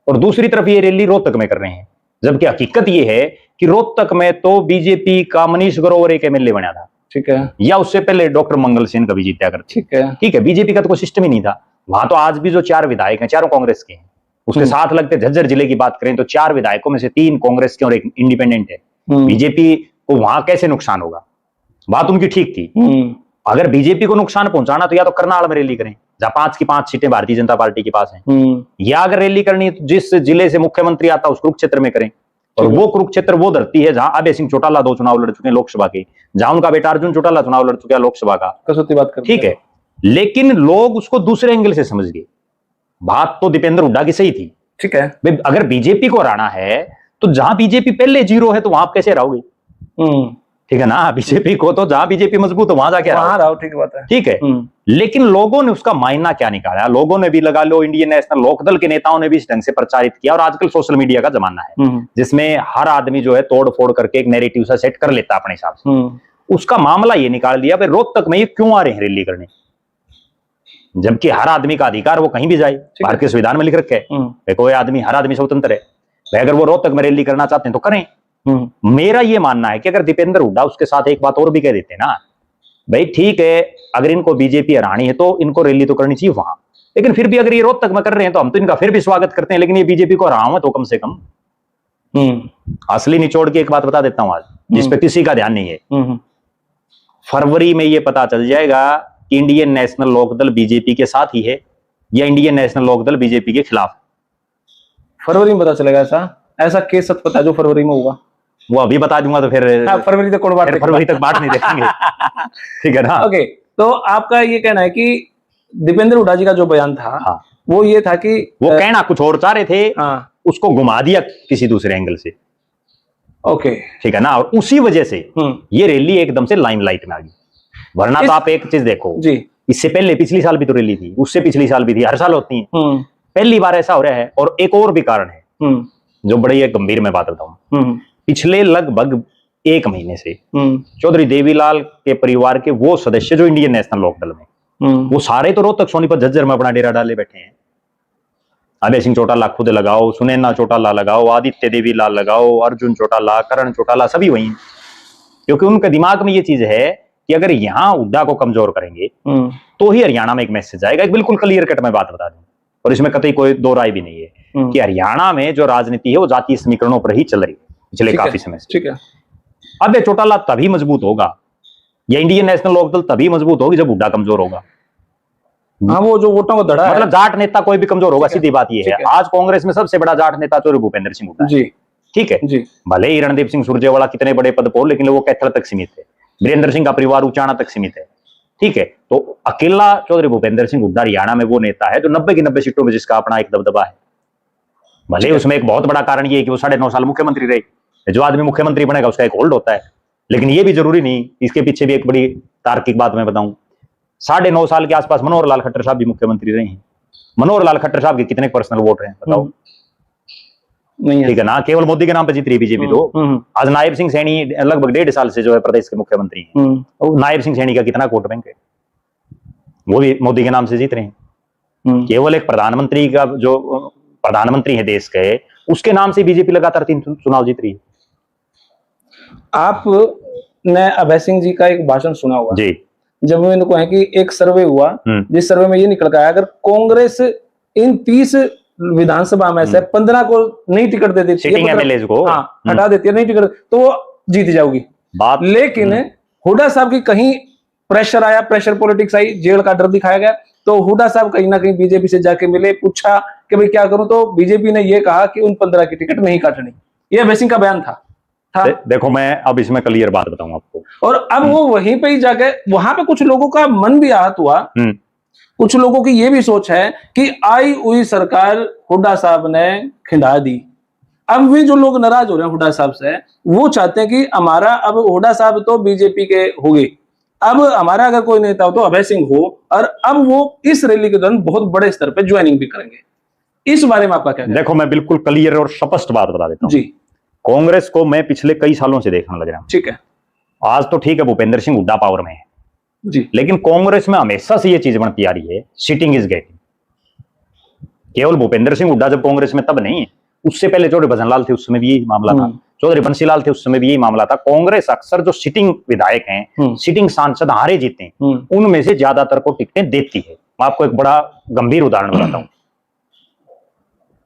और दूसरी तरफ ये रैली रोहतक में कर रहे हैं, जबकि हकीकत ये है कि रोहतक में तो बीजेपी का मनीष ग्रोवर एक एमएलए बना था, ठीक है, या उससे पहले डॉक्टर मंगल सेन कभी जीता करते, ठीक है। बीजेपी का तो कोई सिस्टम ही नहीं था वहां। तो आज भी जो 4 विधायक हैं, चारों कांग्रेस के हैं, उसके साथ लगते झज्जर जिले की बात करें तो 4 विधायकों में से 3 कांग्रेस के और 1 इंडिपेंडेंट है। बीजेपी को वहां कैसे नुकसान होगा, बात उनकी ठीक थी। अगर बीजेपी को नुकसान पहुंचाना तो या तो करनाल में रैली करें जहां 5 की 5 सीटें भारतीय जनता पार्टी के पास हैं, या अगर रैली करनी तो जिस जिले से मुख्यमंत्री आता है उस कुरुक्षेत्र में करें, और वो कुरुक्षेत्र वो धरती है जहां अभय सिंह चौटाला 2 चुनाव लड़ चुके हैं लोकसभा के, जहां उनका बेटा अर्जुन चौटाला चुनाव लड़ चुका है लोकसभा का, कसौती बात करते हैं, ठीक है। लेकिन लोग उसको दूसरे एंगल से समझ गए। बात तो दीपेंद्र हुड्डा की सही थी, ठीक है। अगर बीजेपी को हराना है तो जहां बीजेपी पहले 0 है तो वहां आप कैसे रहोगे, ठीक है ना। बीजेपी को तो जहां बीजेपी मजबूत हो वहां जाके रहो, ठीक बात है, ठीक है। लेकिन लोगों ने उसका मायना क्या निकाला, लोगों ने भी लगा लो, इंडियन नेशनल लोकदल के नेताओं ने भी इस ढंग से प्रचारित किया, और आजकल सोशल मीडिया का जमाना है जिसमें हर आदमी जो है तोड़ फोड़ करके एक नैरेटिव सा सेट कर लेता है अपने हिसाब से। उसका मामला ये निकाल दिया भाई रोहतक में ये क्यों आ रहे हैं रैली करने, जबकि हर आदमी का अधिकार वो कहीं भी जाए, भारतीय संविधान में लिख रखे है कोई आदमी, हर आदमी स्वतंत्र है भाई, अगर वो रोहतक में रैली करना चाहते हैं तो करें। मेरा ये मानना है कि अगर दीपेंद्र हुड्डा उसके साथ एक बात और भी कह देते ना, भाई ठीक है अगर इनको बीजेपी हरानी है तो इनको रैली तो करनी चाहिए वहां, लेकिन फिर भी अगर ये रोहतक में कर रहे हैं तो हम तो इनका फिर भी स्वागत करते हैं, लेकिन ये बीजेपी को हराओ तो कम से कम। असली निचोड़ की एक बात बता देता हूं आज, जिस पे किसी का ध्यान नहीं है। फरवरी में ये पता चल जाएगा कि इंडियन नेशनल लोकदल बीजेपी के साथ ही है या इंडियन नेशनल लोकदल बीजेपी के खिलाफ। फरवरी में पता चलेगा। ऐसा केस सच पता जो फरवरी में होगा वो अभी बता दूंगा, तो फिर फरवरी तक बात नहीं देखेंगे, ठीक है ना। ओके, तो आपका ये कहना है कि दीपेंद्र हुड्डा जी का जो बयान था, हाँ, वो ये था कि वो कहना कुछ और चाह रहे थे, हाँ, उसको घुमा दिया किसी दूसरे एंगल से, ओके, ठीक है ना। और उसी वजह से ये रैली एकदम से लाइमलाइट में आ गई, वरना तो आप एक चीज देखो जी, इससे पहले पिछली साल भी तो रैली थी, उससे पिछली साल भी थी, हर साल होती है, पहली बार ऐसा हो रहा है। और एक और भी कारण है जो बड़ी एक गंभीर मैं बात बताऊं, पिछले लगभग 1 महीने से चौधरी देवीलाल के परिवार के वो सदस्य जो इंडियन नेशनल लोकदल में, वो सारे तो रोहतक सोनीपत झज्जर में अपना डेरा डाले बैठे हैं। अभय सिंह चौटाला खुद लगाओ, सुनैना चौटाला लगाओ, आदित्य देवीलाल लगाओ, अर्जुन चौटाला, करण चौटाला, सभी वही। क्योंकि उनके दिमाग में ये चीज है कि अगर यहां हुड्डा को कमजोर करेंगे तो ही हरियाणा में एक मैसेज आएगा। एक बिल्कुल क्लियर कट मैं बात बता दूं, और इसमें कतई कोई दो राय भी नहीं है कि हरियाणा में जो राजनीति है वो जातीय समीकरणों पर ही चल रही है पिछले काफी समय से। ठीक है। अब ये चौटाला तभी मजबूत होगा, या इंडियन नेशनल लोकदल तभी मजबूत होगी जब हुड्डा कमजोर होगा। हाँ, वो जो वोटों को धड़ा मतलब जाट नेता कोई भी कमजोर होगा, सीधी बात ये है। आज कांग्रेस में सबसे बड़ा जाट नेता तो भूपेंद्र सिंह हुड्डा जी, ठीक है जी। भले ही रणदीप सिंह सुरजेवाला कितने बड़े पद पर, लेकिन वो कैथल तक सीमित है। वीरेंद्र सिंह का परिवार उचाना तक सीमित है, ठीक है। तो अकेला चौधरी भूपेंद्र सिंह हुड्डा हरियाणा में वो नेता है जो 90 की 90 सीटों में जिसका अपना एक दबदबा है। भले उसमें एक बहुत बड़ा कारण ये है कि वो 9.5 साल मुख्यमंत्री रहे। जो आदमी मुख्यमंत्री बनेगा उसका एक होल्ड होता है, लेकिन ये भी जरूरी नहीं। इसके पीछे भी एक बड़ी तार्किक बात मैं बताऊं, 9.5 साल के आसपास मनोहर लाल खट्टर साहब भी मुख्यमंत्री रहे हैं। मनोहर लाल खट्टर साहब के कितने पर्सनल वोट हैं बताओ? नहीं, ठीक है ना, केवल मोदी के नाम पे जीत रही बीजेपी। तो आज नायब सिंह सैनी लगभग 1.5 साल से जो है प्रदेश के मुख्यमंत्री हैं। नायब सिंह सैनी का कितना वोट बैंक है, वो भी मोदी के नाम से जीत रहे हैं। केवल एक प्रधानमंत्री का, जो प्रधानमंत्री है देश के, उसके नाम से बीजेपी लगातार 3 चुनाव जीत रही है। आपने अभय सिंह जी का एक भाषण सुना हुआ जी, जब मैंने कहा कि एक सर्वे हुआ जिस सर्वे में ये निकल कर आया अगर कांग्रेस इन 30 विधानसभा में से 15 को नहीं टिकट दे देती, सिटिंग एमएलए को हटा देती है, नहीं टिकट, तो वो जीत जाओगी बात। लेकिन हुड्डा साहब की कहीं प्रेशर आया, प्रेशर पॉलिटिक्स आई, जेल का डर दिखाया गया, तो हुड्डा साहब कहीं ना कहीं बीजेपी से जाके मिले, पूछा कि भाई क्या करूं, तो बीजेपी ने ये कहा कि उन 15 की टिकट नहीं काटनी। ये अभय सिंह का बयान था। देखो मैं अब इसमें क्लियर बात बताऊं आपको, और अब वो वहीं पे ही जाके, वहां पे कुछ लोगों का मन भी आहत हुआ। कुछ लोगों की ये भी सोच है कि आई हुई सरकार हुड्डा साहब ने खिंडा दी। अब भी जो लोग नाराज हो रहे हैं हुड्डा साहब से, वो चाहते हैं कि हमारा अब हुड्डा साहब तो बीजेपी के हो गए, अब हमारा अगर कोई नेता हो तो अभय सिंह हो, और अब वो इस रैली के दौरान बहुत बड़े स्तर पर ज्वाइनिंग भी करेंगे। इस बारे में आपका क्या? देखो मैं बिल्कुल क्लियर और स्पष्ट बात बता देता हूं जी। कांग्रेस को मैं पिछले कई सालों से देखने लग रहा हूं, ठीक है। आज तो ठीक है भूपेंद्र सिंह हुड्डा पावर में है जी, लेकिन कांग्रेस में हमेशा से ये चीज बनती आ रही है, सिटिंग इज गेटिंग। केवल भूपेंद्र सिंह हुड्डा जब कांग्रेस में तब नहीं है, उससे पहले चौधरी भजनलाल थे, उस समय भी यही मामला था। चौधरी बंसीलाल थे, उस समय भी यही मामला था। कांग्रेस अक्सर जो सिटिंग विधायक हैं, सिटिंग सांसद हारे जीते हैं, उनमें से ज्यादातर को टिकटें देती है। मैं आपको एक बड़ा गंभीर उदाहरण बताता हूं।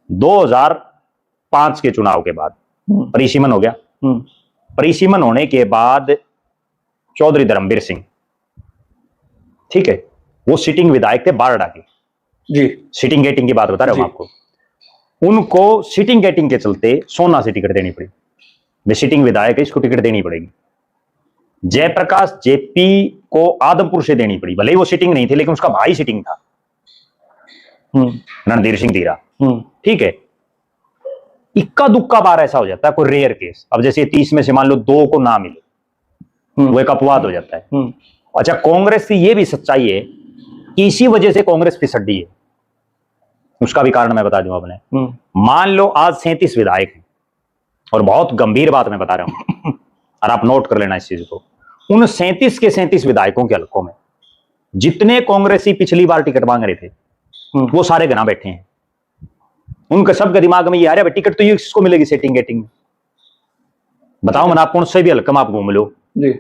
2005 के चुनाव के बाद परिसीमन हो गया। परिसीमन होने के बाद चौधरी धर्मवीर सिंह, ठीक है, वो सिटिंग विधायक थे बारडा के जी। सिटिंग गेटिंग की बात बता रहा हूं आपको। उनको सिटिंग गेटिंग के चलते सोना से टिकट देनी पड़ी। वे सिटिंग विधायक है, इसको टिकट देनी पड़ेगी। जयप्रकाश जेपी को आदमपुर से देनी पड़ी, भले ही वो सिटिंग नहीं थे, लेकिन उसका भाई सिटिंग था, रणधीर सिंह धीरा, ठीक है। इक्का दुक्का बार ऐसा हो जाता है, कोई रेयर केस। अब जैसे 30 में से मान लो 2 को ना मिले, वो एक अपवाद हो जाता है। अच्छा, कांग्रेस की ये भी सच्चाई है कि इसी वजह से कांग्रेस फिसड्डी है। उसका भी कारण मैं बता दूं आपने। मान लो आज 37 विधायक हैं, और बहुत गंभीर बात मैं बता रहा हूं और आप नोट कर लेना इस चीज को। उन 37 के 37 विधायकों के हलकों में जितने कांग्रेसी पिछली बार टिकट मांग रहे थे, वो सारे गना बैठे हैं। उनके सबके दिमाग में ये आ रहा है टिकट तो ये किसको मिलेगी सेटिंग गेटिंग में। बताओ मैंने, आप कौन से भी हल्के में आप घूम लो जी,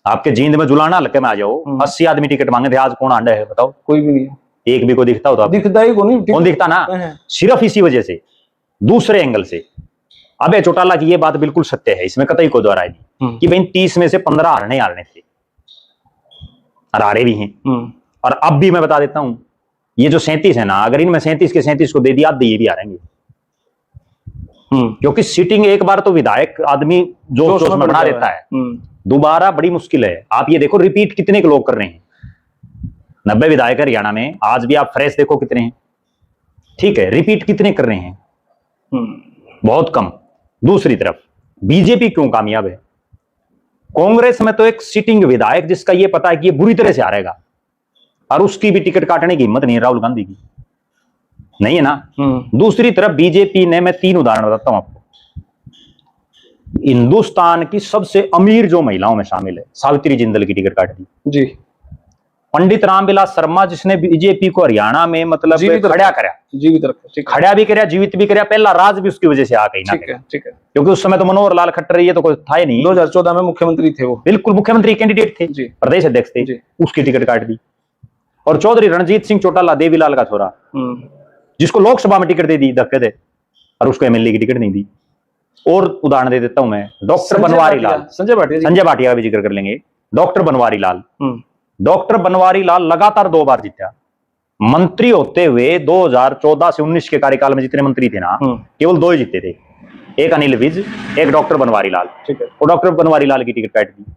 आपके जींद में जुलाना हल्के में आ जाओ, 80 आदमी टिकट मांगे थे, आज कौन आंडा है बताओ? कोई भी नहीं, एक भी को दिखता होता? दिखता ही कौन दिखता ना। सिर्फ इसी वजह से, दूसरे एंगल से अबे चौटाला की ये बात बिल्कुल सत्य है, इसमें कतई कोई दोहराई नहीं कि भाई 30 में से 15 हारने थे, और हारे भी हैं। और अब भी मैं बता देता हूं, ये जो 37 है ना, अगर इनमें 37 के 37 को दे दिया, ये भी हारेंगे। क्योंकि सिटिंग एक बार तो विधायक आदमी जोश में बना देता है, दोबारा बड़ी मुश्किल है। आप ये देखो रिपीट कितने के लोग कर रहे हैं, 90 विधायक हरियाणा में, आज भी आप फ्रेश देखो कितने हैं, ठीक है। रिपीट कितने कर रहे हैं? बहुत कम। दूसरी तरफ बीजेपी क्यों कामयाब है? कांग्रेस में तो एक सिटिंग विधायक जिसका ये पता है कि ये बुरी तरह से हारेगा, और उसकी भी टिकट काटने की हिम्मत नहीं है राहुल गांधी की, नहीं है ना। दूसरी तरफ बीजेपी ने, मैं 3 उदाहरण बताता हूं आपको। हिंदुस्तान की सबसे अमीर जो महिलाओं में शामिल है, सावित्री जिंदल की टिकट काट दी जी। पंडित रामविलास शर्मा, जिसने बीजेपी को हरियाणा में मतलब खड़ा करा, जीवित रखा, खड़ा भी कराया, जीवित भी कराया, पहला राज भी उसकी वजह से आ गई ना। ठीक है, क्योंकि उस समय तो मनोहर लाल खट्टर ये तो कोई था ही नहीं, 2014 में मुख्यमंत्री थे वो, बिल्कुल मुख्यमंत्री कैंडिडेट थे, प्रदेश अध्यक्ष थे, उसकी टिकट काट दी। और चौधरी रणजीत सिंह चौटाला, देवीलाल का छोरा, जिसको लोकसभा में टिकट दे दी धक्के दे, और उसको एमएलए की टिकट नहीं दी। और उदाहरण दे देता हूं मैं, डॉक्टर बनवारी लाल, संजय भाटिया का भी जिक्र कर लेंगे। डॉक्टर बनवारी लाल, डॉक्टर बनवारी लाल लगातार 2 बार जीता, मंत्री होते हुए 2014 से 19 के कार्यकाल में जितने मंत्री थे ना, केवल 2 ही जीते थे, एक अनिल विज, एक डॉक्टर बनवारी लाल। ठीक है, और डॉक्टर बनवारी लाल की टिकट काट दी।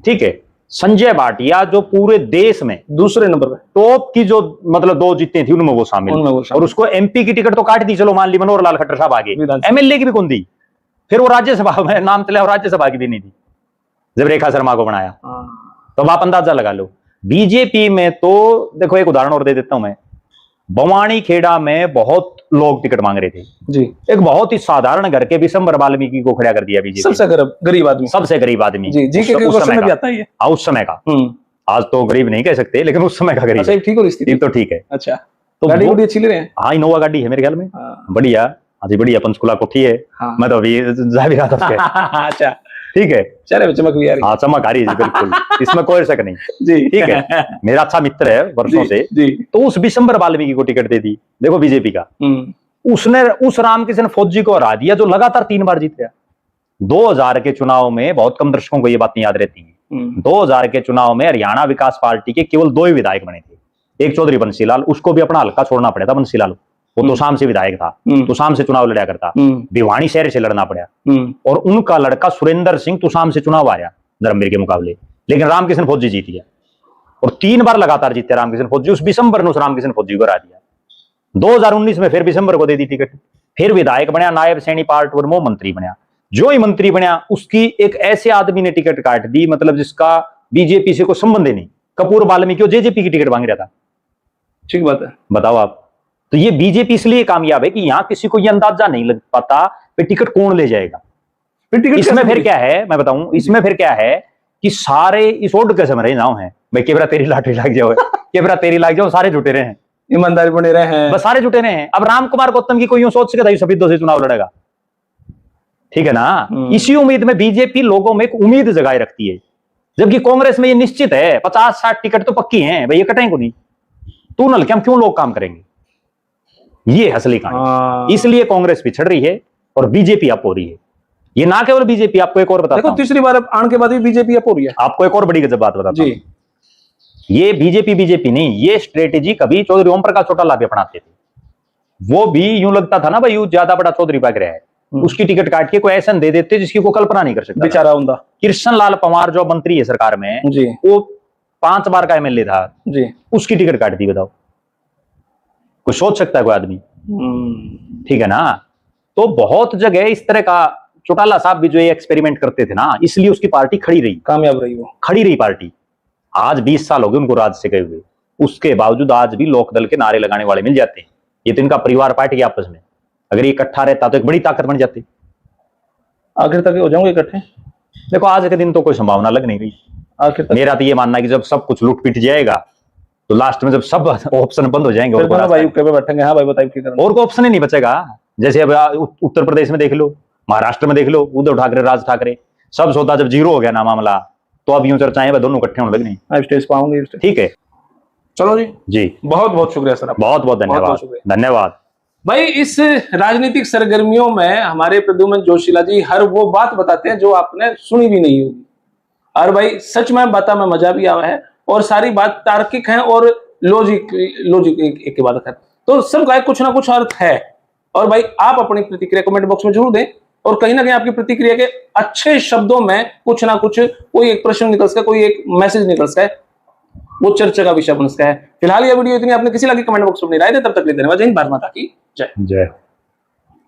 ठीक है, संजय भाटिया जो पूरे देश में दूसरे नंबर पे टॉप की जो मतलब 2 जीते थी उनमें वो शामिल, और उसको एमपी की टिकट तो काट दी, चलो मान ली मनोहर लाल खट्टर साहब आगे, एमएलए की भी कौन दी, फिर वो राज्यसभा में नाम चला, और राज्यसभा की भी नहीं दी जब रेखा शर्मा को बनाया। तो आप अंदाजा लगा लो। बीजेपी में तो देखो, एक उदाहरण और दे देता हूं मैं, बवानी खेड़ा में बहुत लोग टिकट मांग रहे थे जी, एक बहुत ही साधारण घर के विशंबर वाल्मीकि को खड़ा कर दिया बीजेपी, सबसे गरीब आदमी, सबसे गरीब आदमी जी, जी, उस समय भी आता ही है, उस समय का, आज तो गरीब नहीं कह सकते, लेकिन उस समय का गरीब। अच्छा, ठीक हो स्थिति तो ठीक है। अच्छा, तो गाड़ी बड़ी अच्छी ले रहे हैं। हाँ, इनोवा गाड़ी है मेरे ख्याल में, बढ़िया, हाँ जी, बढ़िया पंचकुला कोठी है। मैं तो अभी जा भी रहा था। अच्छा, ठीक है, चेहरे पे चमक भी आ रही है। हाँ, चमक आ रही है बिल्कुल, इसमें कोई शक नहीं जी। ठीक है, मेरा अच्छा मित्र है वर्षों से जी। तो उस विशंबर वाल्मीकि को टिकट दे दी, देखो बीजेपी का, उसने उस रामकिशन फौजी को हरा दिया जो लगातार 3 बार जीत गया। 2000 के चुनाव में, बहुत कम दर्शकों को ये बातें याद रहती है, 2000 के चुनाव में हरियाणा विकास पार्टी के केवल 2 ही विधायक बने थे, एक चौधरी बंसीलाल, उसको भी अपना हल्का छोड़ना पड़ा था, बंसीलाल वो तोशाम से विधायक था, तोशाम से चुनाव लड़ा करता, भिवानी शहर से लड़ना पड़ा, और उनका लड़का सुरेंद्र सिंह तोशाम से चुनाव आया धर्मवीर के मुकाबले, लेकिन रामकिशन फौजी जीत गया, और 3 बार लगातार जीते रामकिशन फौजी। उस विशंबर ने उस रामकिशन फौजी को हरा दिया। 2019 में फिर विशंबर को दे दी टिकट, फिर विधायक बनया, नायब सैनी पार्ट 1 में मंत्री बनया। जो ही मंत्री बनया, उसकी एक ऐसे आदमी ने टिकट काट दी, मतलब जिसका बीजेपी से कोई संबंध ही नहीं, कपूर वाल्मीकि जेजेपी की टिकट मांग रहा था। ठीक बात है, बताओ आप। तो ये बीजेपी इसलिए कामयाब है कि यहां किसी को ये अंदाजा नहीं लग पाता कि टिकट कौन ले जाएगा। इसमें फिर क्या है, मैं बताऊं, इसमें फिर क्या है कि सारे इस ओड के समझ रहे नाव है भाई, केवरा तेरी लाठी लग जाओ, केवरा तेरी लग जाओ, सारे जुटे रहे हैं, ईमानदारी बने रहे हैं, बस सारे जुटे रहे हैं। अब राम कुमार गौतम की कोई यूं सोच सके था सफेदों से चुनाव लड़ेगा, ठीक है ना। इसी उम्मीद में बीजेपी लोगों में एक उम्मीद जगाए रखती है, जबकि कांग्रेस में ये निश्चित है 50-60 टिकट तो पक्की हैं भाई, ये कटेंगे नहीं, तू नल क्या क्यों लोग काम करेंगे, ये असली कहानी। इसलिए कांग्रेस पिछड़ रही है और बीजेपी अप हो रही है। ये ना केवल बीजेपी, आपको एक और बताता हूं, तीसरी बार आने के बाद भी बीजेपी अप हो रही है। आपको एक और बड़ी गजब बात बताता हूं, ये बीजेपी नहीं, ये स्ट्रेटेजी कभी चौधरी ओम प्रकाश चौटाला भी अपनाते थे। वो भी यूं लगता था ना भाई, ज्यादा बड़ा चौधरी पग रहा है, उसकी टिकट काट के कोई ऐसा दे देते जिसकी कोई कल्पना नहीं कर सकता बेचारा उनका। कृष्ण लाल पंवार जो मंत्री है सरकार में जी, वो 5 बार का एमएलए था जी, उसकी टिकट काट दी, बताओ कोई सोच सकता है कोई आदमी? ठीक है ना। तो बहुत जगह इस तरह का चौटाला साहब भी जो ये एक्सपेरिमेंट करते थे ना, इसलिए उसकी पार्टी खड़ी रही, कामयाब रही, वो खड़ी रही पार्टी। आज 20 साल हो गए उनको राज से गए हुए, उसके बावजूद आज भी लोकदल के नारे लगाने वाले मिल जाते हैं। ये तो इनका परिवार पार्टी के आपस में, अगर ये इकट्ठा रहता तो एक बड़ी ताकत बन जाती। आखिर तक हो जाऊंगे इकट्ठे, देखो आज के दिन तो कोई संभावना लग नहीं रही आखिर तक। मेरा तो ये मानना है कि जब सब कुछ लूट पिट जाएगा तो लास्ट में जब सब ऑप्शन बंद हो जाएंगे, भाई बैठेंगे, हाँ भाई बताइए, और कोई ऑप्शन ही नहीं बचेगा। जैसे अब उत्तर प्रदेश में देख लो, महाराष्ट्र में देख लो, उद्धव ठाकरे, राज ठाकरे, सब सौदा जब जीरो हो गया ना मामला, तो अब यूं चर्चाएं दोनों इकट्ठे होने लगनी। स्टेज पे आऊंगी, ठीक है, चलो जी जी, बहुत बहुत शुक्रिया सर, बहुत बहुत धन्यवाद, धन्यवाद भाई। इस राजनीतिक सरगर्मियों में हमारे प्रद्युमन जोशीला जी हर वो बात बताते हैं जो आपने सुनी भी नहीं होगी, और भाई सच में बात में मजा भी आया है, और सारी बात तार्किक है और लॉजिक एक के बाद है, तो सबका कुछ ना कुछ अर्थ है। और भाई आप अपनी प्रतिक्रिया कमेंट बॉक्स में जरूर दें, और कहीं ना कहीं आपकी प्रतिक्रिया के अच्छे शब्दों में कुछ ना कुछ, कोई एक प्रश्न निकल सकता है, कोई एक मैसेज निकल सकता है, वो चर्चा का विषय बन सकता है। फिलहाल यह वीडियो इतनी, आपने किसी लगी कमेंट बॉक्स में अपनी राय दे, तब तक ले धन्यवाद। जय हिंद, भारत माता की जय।